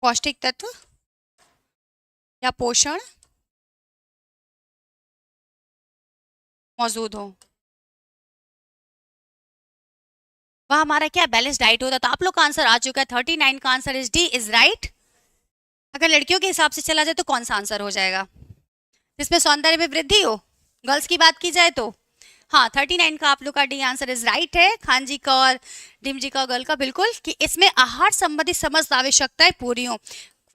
पौष्टिक तत्व या पोषण मौजूद हो। वह हमारा क्या बैलेंस डाइट होता है। तो आप लोग का आंसर आ चुका है 39 का answer is D is right. अगर लड़कियों के हिसाब से चला जाए तो कौन सा आंसर हो जाएगा जिसमें सौंदर्य में वृद्धि हो, गर्ल्स की बात की जाए तो? हाँ 39 का आप लोग का डी आंसर इज राइट है, खान जी का और डिम जी का, गर्ल का बिल्कुल, कि इसमें आहार संबंधी समस्त आवश्यकताएं पूरी हो।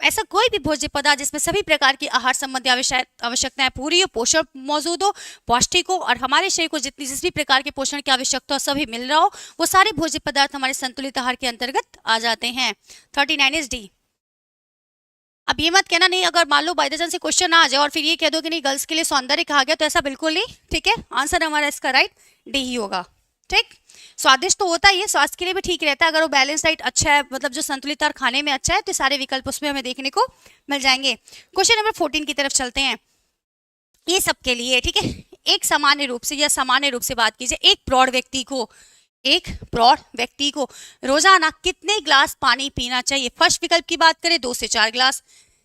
ऐसा कोई भी भोज्य पदार्थ जिसमें सभी प्रकार की आहार संबंधी आवश्यकताएं पूरी हो, पोषण मौजूद हो, पौष्टिक हो और हमारे शरीर को जिस भी प्रकार के पोषण की आवश्यकता हो सभी मिल रहा हो, वो सारे भोज्य पदार्थ हमारे संतुलित आहार के अंतर्गत आ जाते हैं। 39 इज डी। अब ये मत कहना नहीं, अगर मान लो बाय द चांस से क्वेश्चन आ जाए और फिर ये कह दो कि नहीं गर्ल्स के लिए सौंदर्य कहा गया, तो ऐसा बिल्कुल नहीं, ठीक है। आंसर हमारा इसका राइट डी ही होगा, ठीक। स्वादिष्ट तो होता ही है, स्वास्थ्य के लिए भी ठीक रहता है, अगर वो बैलेंस डाइट अच्छा है, मतलब जो संतुलित आहार खाने में अच्छा है, तो सारे विकल्प उसमें हमें देखने को मिल जाएंगे। क्वेश्चन नंबर 14 की तरफ चलते हैं। ये सबके लिए, ठीक है, एक सामान्य रूप से या सामान्य रूप से बात कीजिए, एक प्रौढ़ व्यक्ति को रोजाना कितने ग्लास पानी पीना चाहिए? फर्स्ट विकल्प की बात करें 2 से 4 ग्लास,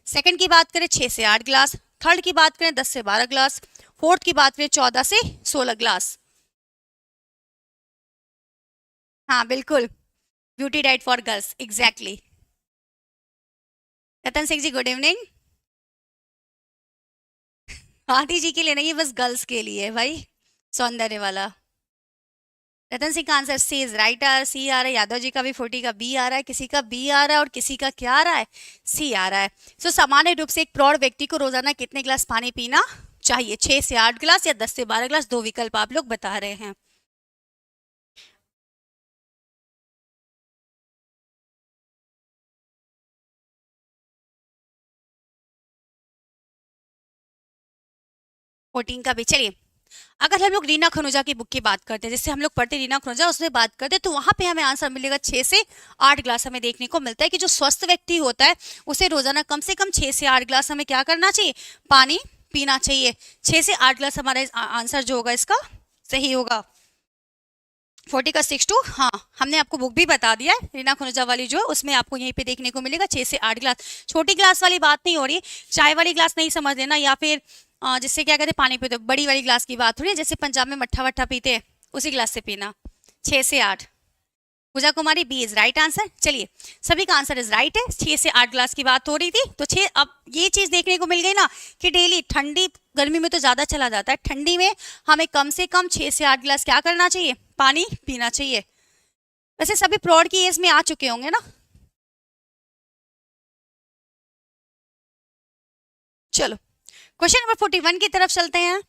सेकंड की बात करें 6 से 8 ग्लास, थर्ड की बात करें 10 से 12 ग्लास, फोर्थ की बात करें 14 से 16 ग्लास। हाँ बिल्कुल, beauty diet for girls, exactly. Ratan Singh ji good evening. Adi ji के लिए नहीं, बस गर्ल्स के लिए भाई, सौंदर्य वाला। रतन सिंह का आंसर सी इज राइट, सी आ रहा है। यादव जी का भी 40 का बी आ रहा है, किसी का बी आ रहा है और किसी का क्या आ रहा है, सी आ रहा है। सो सामान्य रूप से एक प्रौढ़ व्यक्ति को रोजाना कितने ग्लास पानी पीना चाहिए? 6 से 8 ग्लास या 10 से 12 ग्लास, दो विकल्प आप लोग बता रहे हैं। फोर्टीन का भी, चलिए। अगर हम लोग रीना खनोजा की बुक की बात करते हैं, जैसे हम लोग पढ़ते हैं रीना खनोजा, उसमें बात करते हैं, तो वहां पे हमें आंसर मिलेगा 6 से 8 ग्लास। हमें देखने को मिलता है कि जो स्वस्थ व्यक्ति होता है उसे रोजाना कम से कम 6 से 8 ग्लास हमें क्या करना चाहिए? पानी पीना चाहिए। 6 से 8 ग्लास हमारा आंसर जो होगा इसका सही होगा। 40 का 6 टू, हाँ हमने आपको बुक भी बता दिया है, रीना खुनुजा वाली जो है उसमें आपको यहीं पे देखने को मिलेगा 6 से 8 ग्लास। छोटी ग्लास वाली बात नहीं हो रही, चाय वाली ग्लास नहीं समझ लेना, या फिर जिससे क्या कहते हैं पानी पीते, बड़ी वाली ग्लास की बात हो रही है, जैसे पंजाब में मट्ठा वट्ठा पीते हैं उसी ग्लास से पीना। 6 से 8, पूजा कुमारी बी इज राइट आंसर। चलिए, सभी का आंसर इज राइट है, 6 से 8 ग्लास की बात हो रही थी, तो 6। अब ये चीज देखने को मिल गई ना कि डेली, ठंडी गर्मी में तो ज्यादा चला जाता है, ठंडी में हमें कम से कम 6 से 8 ग्लास क्या करना चाहिए? पानी पीना चाहिए। वैसे सभी प्रौढ़ की एज में आ चुके होंगे ना? चलो क्वेश्चन नंबर 41 की तरफ चलते हैं।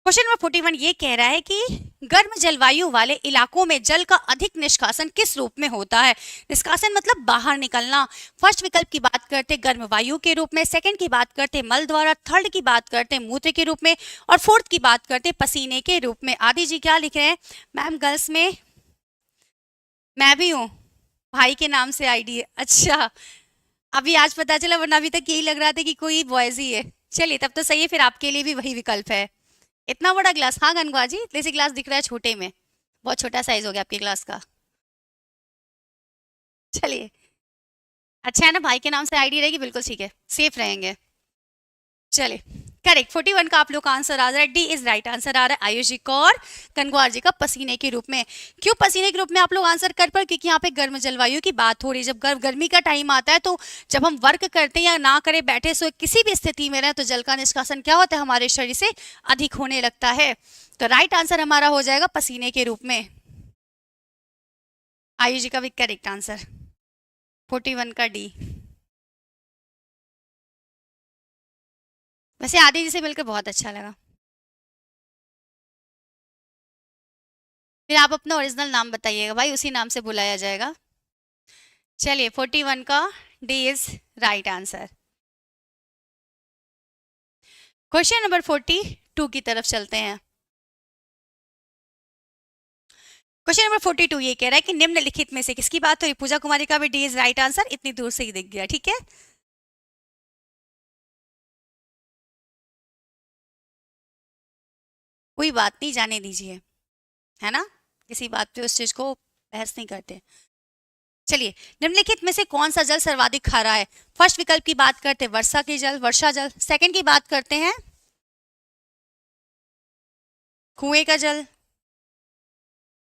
क्वेश्चन नंबर 41 ये कह रहा है कि गर्म जलवायु वाले इलाकों में जल का अधिक निष्कासन किस रूप में होता है? निष्कासन मतलब बाहर निकलना। फर्स्ट विकल्प की बात करते हैं गर्म वायु के रूप में, सेकंड की बात करते हैं मल द्वारा, थर्ड की बात करते हैं मूत्र के रूप में और फोर्थ की बात करते हैं पसीने के रूप में। आदि जी क्या लिख रहे हैं? मैम गर्ल्स में मैं भी हूँ, भाई के नाम से आईडी है। अच्छा, अभी आज पता चला, वरना अभी तक यही लग रहा था कि कोई बॉयज ही है। चलिए तब तो सही है, फिर आपके लिए भी वही विकल्प है। इतना बड़ा ग्लास, हाँ गनगवा जी, जैसे ग्लास दिख रहा है छोटे में, बहुत छोटा साइज हो गया आपके ग्लास का। चलिए, अच्छा है ना, भाई के नाम से आईडी रहेगी, बिल्कुल ठीक है, सेफ रहेंगे। चलिए, करेक्ट, 41 का आप लोग का आंसर आ रहा है, डी इज राइट आंसर आ रहा है आयुष जी का और कनगवार जी का, पसीने के रूप में। क्यों पसीने के रूप में आप लोग आंसर कर पर? क्योंकि यहाँ पे गर्म जलवायु की बात हो रही है। जब गर्मी का टाइम आता है, तो जब हम वर्क करते हैं या ना करें, बैठे सो किसी भी स्थिति में रहे, तो जल का निष्कासन क्या होता है? हमारे शरीर से अधिक होने लगता है। तो राइट आंसर हमारा हो जाएगा पसीने के रूप में, आयुष जी का भी करेक्ट आंसर 41 का डी। वैसे आदि जी से मिलकर बहुत अच्छा लगा। फिर आप अपना ओरिजिनल नाम बताइएगा भाई, उसी नाम से बुलाया जाएगा। चलिए, 41 का D is right answer. Question number 42 की तरफ चलते हैं। क्वेश्चन नंबर 42 ये कह रहा है कि निम्नलिखित में से किसकी बात हुई? पूजा कुमारी का भी डी इज राइट आंसर, इतनी दूर से ही दिख गया, ठीक है। कोई बात नहीं, जाने दीजिए, है ना, किसी बात पे उस चीज को बहस नहीं करते। चलिए, निम्नलिखित में से कौन सा जल सर्वाधिक खारा है? फर्स्ट विकल्प की बात करते हैं वर्षा के जल, वर्षा जल, सेकंड की बात करते हैं कुएं का जल,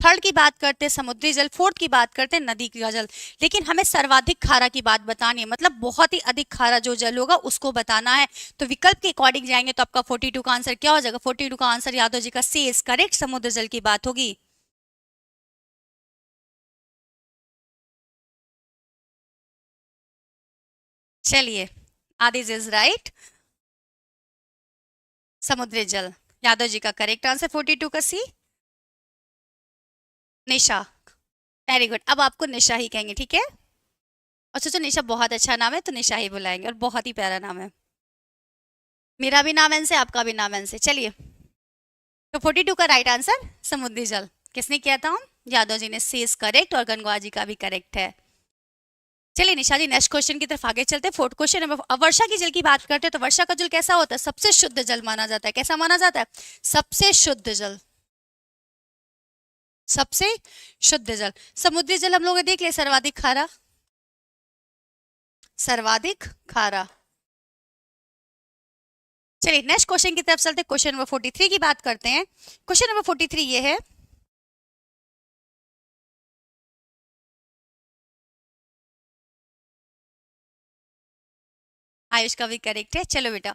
थर्ड की बात करते हैं समुद्री जल, फोर्थ की बात करते हैं नदी का जल। लेकिन हमें सर्वाधिक खारा की बात बतानी है, मतलब बहुत ही अधिक खारा जो जल होगा उसको बताना है। तो विकल्प के अकॉर्डिंग जाएंगे तो आपका 42 का आंसर क्या हो जाएगा? 42 का आंसर यादव जी का सी इज करेक्ट, समुद्र जल की बात होगी। चलिए, आदिज इज राइट, समुद्री जल यादव जी का करेक्ट आंसर 42 का सी। निशा, वेरी गुड, अब आपको निशा ही कहेंगे, ठीक है? और सोचो निशा बहुत अच्छा नाम है तो निशा ही बुलाएंगे, और बहुत ही प्यारा नाम है। मेरा भी नाम एन से, आपका भी नाम एन से। चलिए, तो 42 का राइट आंसर समुद्री जल। किसने किया था? यादव जी ने। सी इज करेक्ट, और गंगवा जी का भी करेक्ट है। चलिए निशा जी, नेक्स्ट क्वेश्चन की तरफ आगे चलते हैं। फोर्थ क्वेश्चन है, अब वर्षा की जल की बात करते हैं तो वर्षा का जल कैसा होता है? सबसे शुद्ध जल माना जाता है। कैसा माना जाता है? सबसे शुद्ध जल, सबसे शुद्ध जल। समुद्री जल हम लोग ने देख लिया, सर्वाधिक खारा, सर्वाधिक खारा। चलिए नेक्स्ट क्वेश्चन की तरफ चलते हैं। क्वेश्चन नंबर 43 की बात करते हैं। क्वेश्चन नंबर 43 ये है, आयुष का भी करेक्ट है। चलो बेटा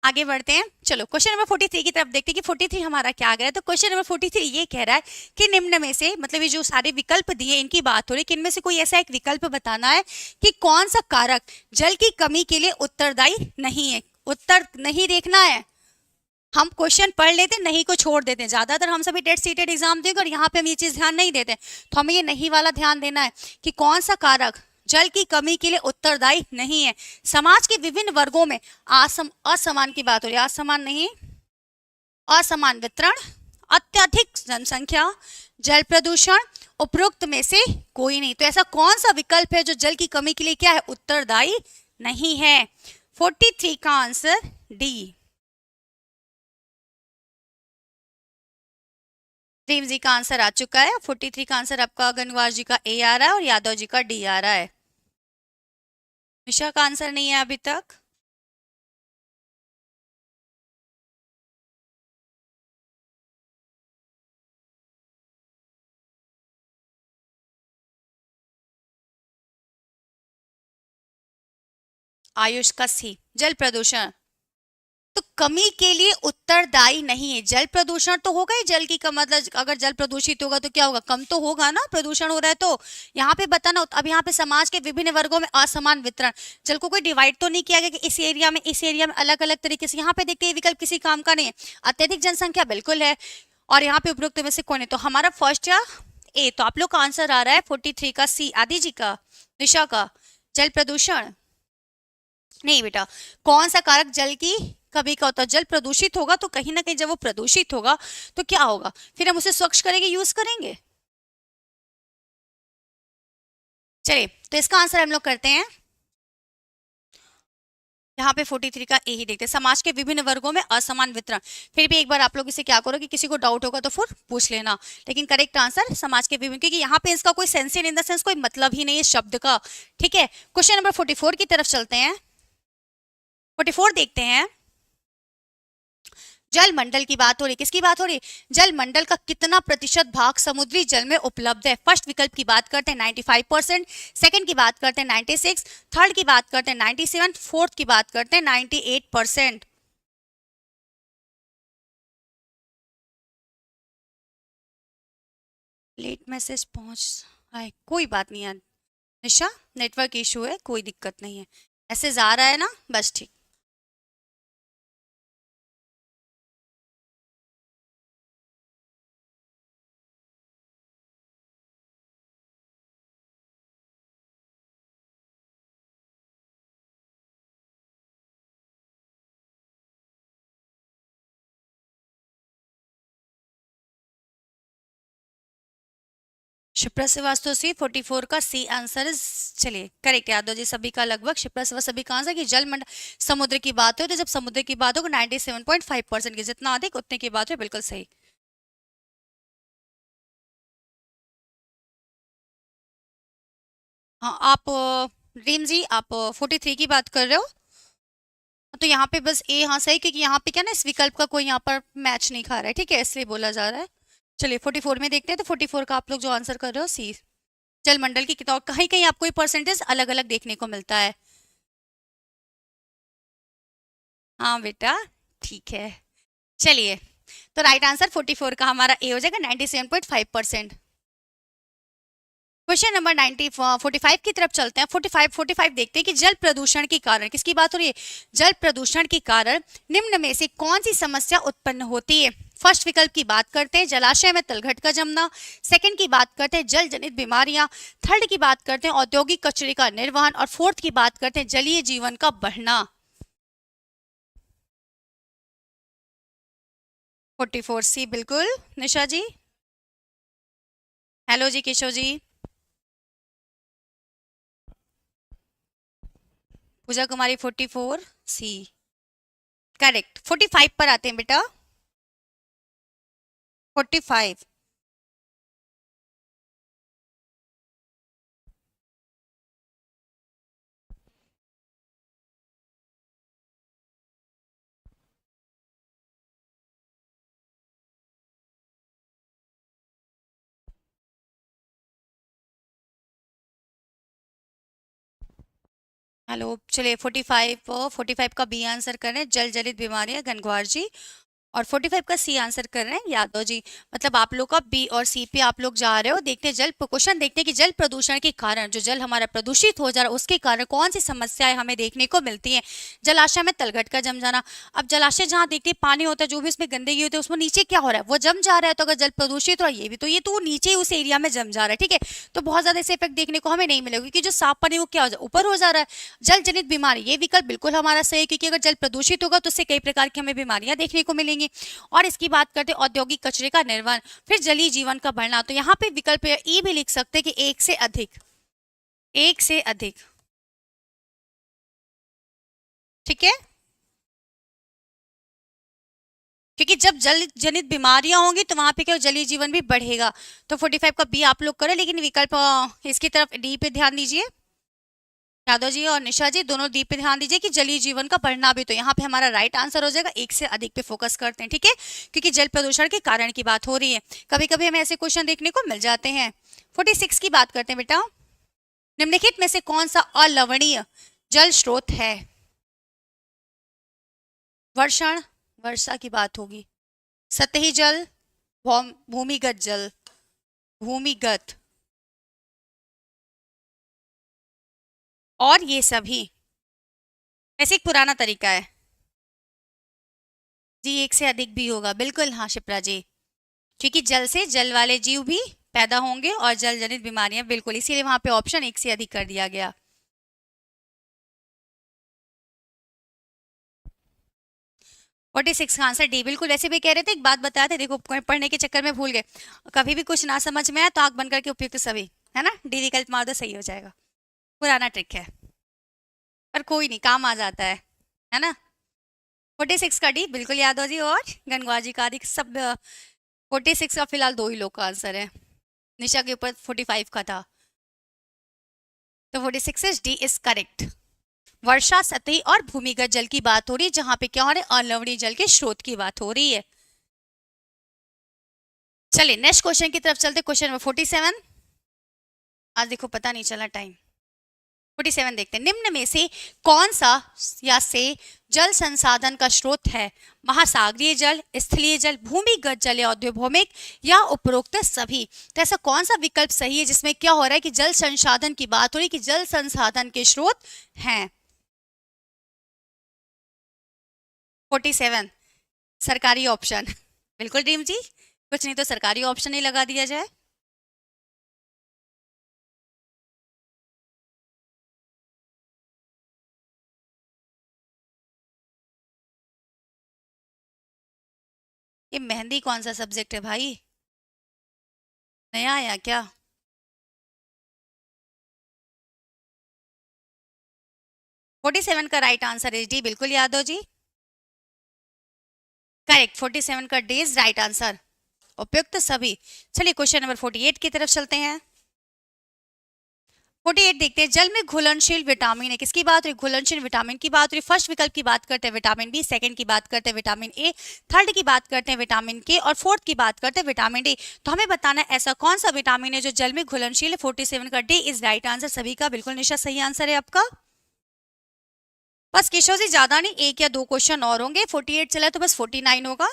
आगे बढ़ते हैं। चलो क्वेश्चन नंबर 43 की तरफ देखते हैं कि 43 हमारा क्या आ गया है। तो क्वेश्चन नंबर 43 ये कह रहा है कि निम्न में से, मतलब ये जो सारे विकल्प दिए इनकी बात हो रही है कि इनमें से कोई ऐसा एक विकल्प बताना है कि कौन सा कारक जल की कमी के लिए उत्तरदायी नहीं है। उत्तर नहीं देखना है, हम क्वेश्चन पढ़ लेते नहीं को छोड़ देते हैं। ज्यादातर हम सभी टेट सीटेड एग्जाम देंगे और यहाँ पे हम ये चीज ध्यान नहीं देते, तो हमें ये नहीं वाला ध्यान देना है कि कौन सा कारक जल की कमी के लिए उत्तरदायी नहीं है। समाज के विभिन्न वर्गों में असमान की बात हो रही है, असमान नहीं, असमान वितरण, अत्यधिक जनसंख्या, जल प्रदूषण, उपरोक्त में से कोई नहीं। तो ऐसा कौन सा विकल्प है जो जल की कमी के लिए क्या है? उत्तरदायी नहीं है। 43 का आंसर डी। प्रेम जी का आंसर आ चुका है। 43 का आंसर आपका गंगवार जी का ए आ रहा है और यादव जी का डी आ रहा है। निशा का आंसर नहीं है अभी तक। आयुष का सी, जल प्रदूषण। तो कमी के लिए उत्तरदायी नहीं है। जल प्रदूषण तो होगा ही, जल की कम, मतलब अगर जल प्रदूषित होगा तो क्या होगा? कम तो होगा ना, प्रदूषण हो रहा है तो। यहाँ पे बताना, अब यहाँ पे समाज के विभिन्न वर्गों में असमान वितरण, जल को कोई डिवाइड तो नहीं किया गया कि इस एरिया में अलग अलग तरीके से। यहाँ पे देखते हैं विकल्प किसी काम का नहीं है। अत्यधिक जनसंख्या बिल्कुल है, और यहाँ पे उपरोक्त में से कौन है? तो हमारा फर्स्ट या ए। तो आप लोग का आंसर आ रहा है 43 का सी, आदि जी का, निशा का, जल प्रदूषण नहीं बेटा। कौन सा कारक जल की कभी का होता है? जल प्रदूषित होगा तो कहीं ना कहीं जब वो प्रदूषित होगा तो क्या होगा? फिर हम उसे स्वच्छ करेंगे, यूज करेंगे। चलिए तो इसका आंसर हम लोग करते हैं यहाँ पे 43 का ए ही देखते हैं। समाज के विभिन्न वर्गों में असमान वितरण। फिर भी एक बार आप लोग इसे क्या करो कि किसी को डाउट होगा तो फिर पूछ लेना, लेकिन करेक्ट आंसर समाज के विभिन्न, क्योंकि यहाँ पे इसका कोई सेंस इन द सेंस कोई मतलब ही नहीं है शब्द का। ठीक है, क्वेश्चन नंबर 44 की तरफ चलते हैं। 44 देखते हैं। जल मंडल की बात हो रही, किसकी बात हो रही? जल मंडल का कितना प्रतिशत भाग समुद्री जल में उपलब्ध है? फर्स्ट विकल्प की बात करते हैं 95%, सेकंड की बात करते हैं 96, थर्ड की बात करते हैं 97, फोर्थ की बात करते हैं 98%। लेट मैसेज पहुंच आए, कोई बात नहीं है निशा, नेटवर्क इशू है, कोई दिक्कत नहीं है। मैसेज आ रहा है ना, बस ठीक। शिप्रा श्रीवास्तव सी, 44 का सी आंसर इज, चलिए करेक्ट यादव जी सभी का लगभग। शिप्रा श्रीवास्तव सभी का आंसर कि जल मंडल समुद्र की बात हो, तो जब समुद्र की बात हो 97.5% की, जितना अधिक उतने की बात हो, बिल्कुल सही। हाँ आप रीम जी, आप 43 की बात कर रहे हो, तो यहाँ पे बस ए हाँ सही, क्योंकि यहाँ पे क्या ना, इस विकल्प का कोई यहाँ पर मैच नहीं खा रहा है, ठीक है, इसलिए बोला जा रहा है। चलिए 44 में देखते हैं। तो 44 का आप लोग जो आंसर कर रहे हो सी, जलमंडल की किताब, कहीं कहीं आपको ये परसेंटेज अलग अलग देखने को मिलता है। हाँ बेटा, ठीक है। चलिए, तो राइट आंसर 44 का हमारा ए हो जाएगा 97.5%। क्वेश्चन नंबर 90 45 की तरफ चलते हैं। 45 देखते हैं कि जल प्रदूषण के कारण, किसकी बात हो रही है, जल प्रदूषण के कारण निम्न में से कौन सी समस्या उत्पन्न होती है। फर्स्ट विकल्प की बात करते हैं, जलाशय में तलघट का जमना। सेकंड की बात करते हैं, जल जनित बीमारियां। थर्ड की बात करते हैं, औद्योगिक कचरे का निर्वहन। और फोर्थ की बात करते हैं, जलीय जीवन का बढ़ना। 44 सी बिल्कुल। निशा जी, हेलो जी, केशव जी, पूजा कुमारी 44 सी करेक्ट। 45 पर आते हैं बेटा। 45। हेलो, चलिए 45 का बी आंसर कर रहे हैं, जल जनित बीमारियां, गंगवार जी। और 45 का सी आंसर कर रहे हैं यादव जी। मतलब आप लोग का बी और सी पे आप लोग जा रहे हो। देखते हैं, जल क्वेश्चन देखते हैं कि जल प्रदूषण के कारण, जो जल हमारा प्रदूषित हो जा रहा है उसके कारण कौन सी समस्याएं हमें देखने को मिलती हैं। जलाशय में तलघट का जम जाना। अब जलाशय जहाँ देखते हैं पानी होता है, जो भी उसमें गंदगी होती है, उसमें नीचे क्या हो रहा है, वो जम जा रहा है। तो अगर जल प्रदूषित हो रहा है, ये भी तो, ये तो वो नीचे ही उस एरिया में जम जा रहा है, ठीक है। तो बहुत ज्यादा ऐसे इफेक्ट देखने को हमें नहीं मिलेगा, क्योंकि जो साफ पानी वो क्या हो जाए, ऊपर हो जा रहा है। जल जनित बीमारी, ये विकल्प बिल्कुल हमारा सही है, क्योंकि अगर जल प्रदूषित होगा तो उससे कई प्रकार की हमें बीमारियां देखने को मिलेंगी। और इसकी बात करते हैं औद्योगिक कचरे का निर्वहन, फिर जलीय जीवन का बढ़ना। तो यहाँ पे विकल्प ई भी लिख सकते हैं कि एक से अधिक, एक से अधिक, ठीक है। क्योंकि जब जल जनित बीमारियां होंगी तो वहां पे क्या, जलीय जीवन भी बढ़ेगा। तो 45 का बी आप लोग करें, लेकिन विकल्प इसकी तरफ डी पे ध्यान दीजिए। यादव जी और निशा जी दोनों डी पे ध्यान दीजिए कि जलीय जीवन का बढ़ना भी। तो यहाँ पे हमारा राइट आंसर हो जाएगा, एक से अधिक पे फोकस करते हैं, ठीक है। क्योंकि जल प्रदूषण के कारण की बात हो रही है। कभी कभी हमें ऐसे क्वेश्चन देखने को मिल जाते हैं। 46 की बात करते हैं बेटा। निम्नलिखित में से कौन सा अलवणीय जल स्रोत है। वर्षण, वर्षा की बात होगी। सतही जल, भूमिगत जल, भूमिगत, और ये सभी। ऐसे एक पुराना तरीका है जी, एक से अधिक भी होगा, बिल्कुल हाँ शिप्रा जी। क्योंकि जल से जल वाले जीव भी पैदा होंगे और जल जनित बीमारियां, बिल्कुल, इसीलिए वहां पे ऑप्शन एक से अधिक कर दिया गया। 46 का आंसर डी, बिल्कुल। ऐसे भी कह रहे थे, एक बात बताते थे, देखो पढ़ने के चक्कर में भूल गए। कभी भी कुछ ना समझ में आए तो आंख बंद करके उपयुक्त सभी, है ना, डी विकल्प मार दो, सही हो जाएगा। पुराना ट्रिक है, पर कोई नहीं, काम आ जाता है ना। 46 का डी बिल्कुल यादव जी और गंगवा जी का अधिक सब। 46 का फिलहाल दो ही लोग का आंसर है, निशा के ऊपर 45 का था। तो 46 इज डी इज करेक्ट। वर्षा, सतही और भूमिगत जल की बात हो रही है, जहां पे क्या हो रहा है, अलवणीय जल के स्रोत की बात हो रही है। चलिए नेक्स्ट क्वेश्चन की तरफ चलते, क्वेश्चन नंबर 47। आज देखो पता नहीं चला टाइम। 47 देखते हैं, निम्न में से कौन सा या से जल संसाधन का स्रोत है। महासागरीय जल, स्थलीय जल, भूमिगत जल या औद्योगिक, या उपरोक्त सभी। तो ऐसा कौन सा विकल्प सही है जिसमें क्या हो रहा है कि जल संसाधन की बात हो रही है, कि जल संसाधन के स्रोत हैं। 47 सरकारी ऑप्शन बिल्कुल ड्रीम जी, कुछ नहीं तो सरकारी ऑप्शन ही लगा दिया जाए। ये मेहंदी कौन सा सब्जेक्ट है भाई, नया आया क्या। 47 का राइट आंसर इज डी, बिल्कुल यादव जी, करेक्ट। 47 का डी इज राइट आंसर, उपयुक्त सभी। चलिए क्वेश्चन नंबर 48 की तरफ चलते हैं। 48 देखते हैं, जल में घुलनशील विटामिन है, किसकी बात हुई, घुलनशील विटामिन की बात हुई। फर्स्ट विकल्प की बात करते हैं विटामिन बी, सेकंड की बात करते हैं विटामिन ए, थर्ड की बात करते हैं विटामिन के, और फोर्थ की बात करते हैं विटामिन डी। तो हमें बताना है ऐसा कौन सा विटामिन है जो जल में घुलनशील है। 47 का डी इज राइट आंसर सभी का, बिल्कुल निशा सही आंसर है आपका। बस केशव जी ज्यादा नहीं, एक या दो क्वेश्चन और होंगे, 48 चला तो बस 49 होगा।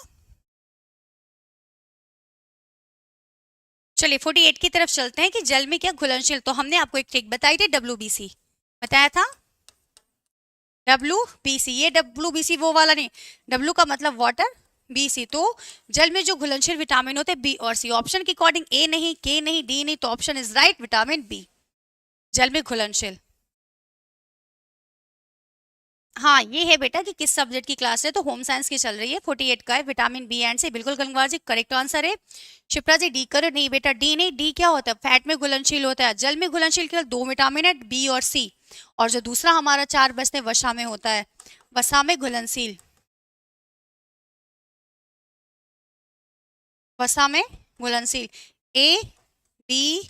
चलिए 48 की तरफ चलते हैं कि जल में क्या घुलनशील, तो हमने आपको एक ट्रिक बताई थी, WBC बताया था। WBC, ये WBC वो वाला नहीं, W का मतलब वाटर, BC तो जल में जो घुलनशील विटामिन होते हैं बी और सी। ऑप्शन के अकॉर्डिंग ए नहीं, के नहीं, डी नहीं, तो option is right vitamin B, जल में घुलनशील। हाँ ये है बेटा कि किस सब्जेक्ट की क्लास है, तो होम साइंस की चल रही है। 48 का है विटामिन बी एंड सी, बिल्कुल गंगवार जी करेक्ट आंसर है। शिप्रा जी डी करो, नहीं बेटा डी नहीं, डी क्या होता है, फैट में घुलनशील होता है। जल में घुलनशील केवल दो विटामिन है, बी और सी, और जो दूसरा हमारा चार बचते वसा में होता है, वसा में घुलनशील, वसा में घुलनशील, ए बी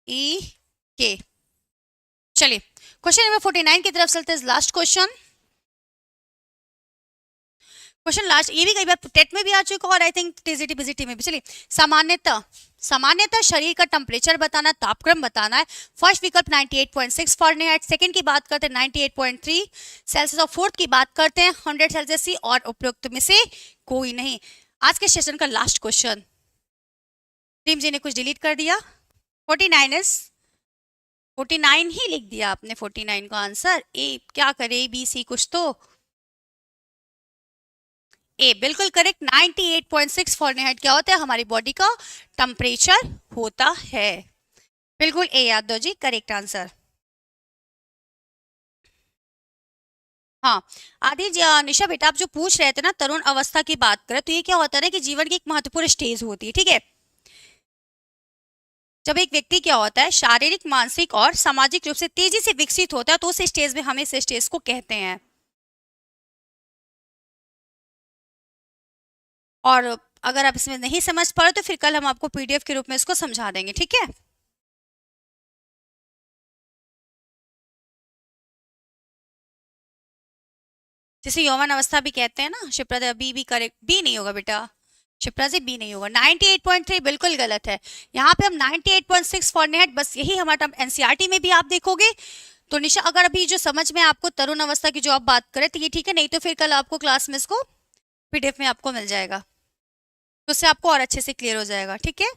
ई के। चलिए क्वेश्चन नंबर 49 की तरफ चलते हैं, लास्ट क्वेश्चन। क्वेश्चन लास्ट, ये भी कई बार टेट में भी आ चुका और आई थिंक टीजीटी पीजीटी में भी। चलिए सामान्यतः, सामान्यतः शरीर का टेम्परेचर बताना, तापक्रम बताना है। फर्स्ट विकल्प 98.6 फॉरेनहाइट, सेकंड की बात करते हैं 98.3 सेल्सियस, और फोर्थ की बात करते हैं 100 सेल्सियस सी, और उपरोक्त में से कोई नहीं। आज के सेशन का लास्ट क्वेश्चन, टीम जी ने कुछ डिलीट कर दिया, 49 इज 49 ही लिख दिया आपने, 49 का आंसर ए, क्या करे बी सी कुछ तो, ए बिल्कुल करेक्ट। 98.6 फॉरेनहाइट क्या होता है, हमारी बॉडी का टेम्परेचर होता है, बिल्कुल ए याद दो जी करेक्ट आंसर। हाँ आदि निशा बेटा आप जो पूछ रहे थे ना तरुण अवस्था की बात करें, तो ये क्या होता है ना कि जीवन की एक महत्वपूर्ण स्टेज होती है, ठीक है। जब एक व्यक्ति क्या होता है शारीरिक, मानसिक और सामाजिक रूप से तेजी से विकसित होता है, तो उस स्टेज में हम इस स्टेज को कहते हैं। और अगर आप इसमें नहीं समझ पा रहे तो फिर कल हम आपको PDF के रूप में इसको समझा देंगे, ठीक है। जिसे यौवन अवस्था भी कहते हैं ना, शिप्रा बी भी करेक्ट, बी नहीं होगा बेटा, शिप्रा जी बी नहीं होगा। 98.3 बिल्कुल गलत है, यहाँ पे हम 98.6 फॉरेनहाइट, बस यही हमारा NCERT में भी आप देखोगे। तो निशा अगर अभी जो समझ में आपको तरुण अवस्था की जो आप बात करें तो ये ठीक है, नहीं तो फिर कल आपको क्लास में इसको PDF में आपको मिल जाएगा, तो उससे आपको और अच्छे से क्लियर हो जाएगा, ठीक है।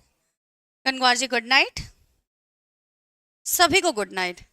कनगवार जी गुड नाइट, सभी को गुड नाइट।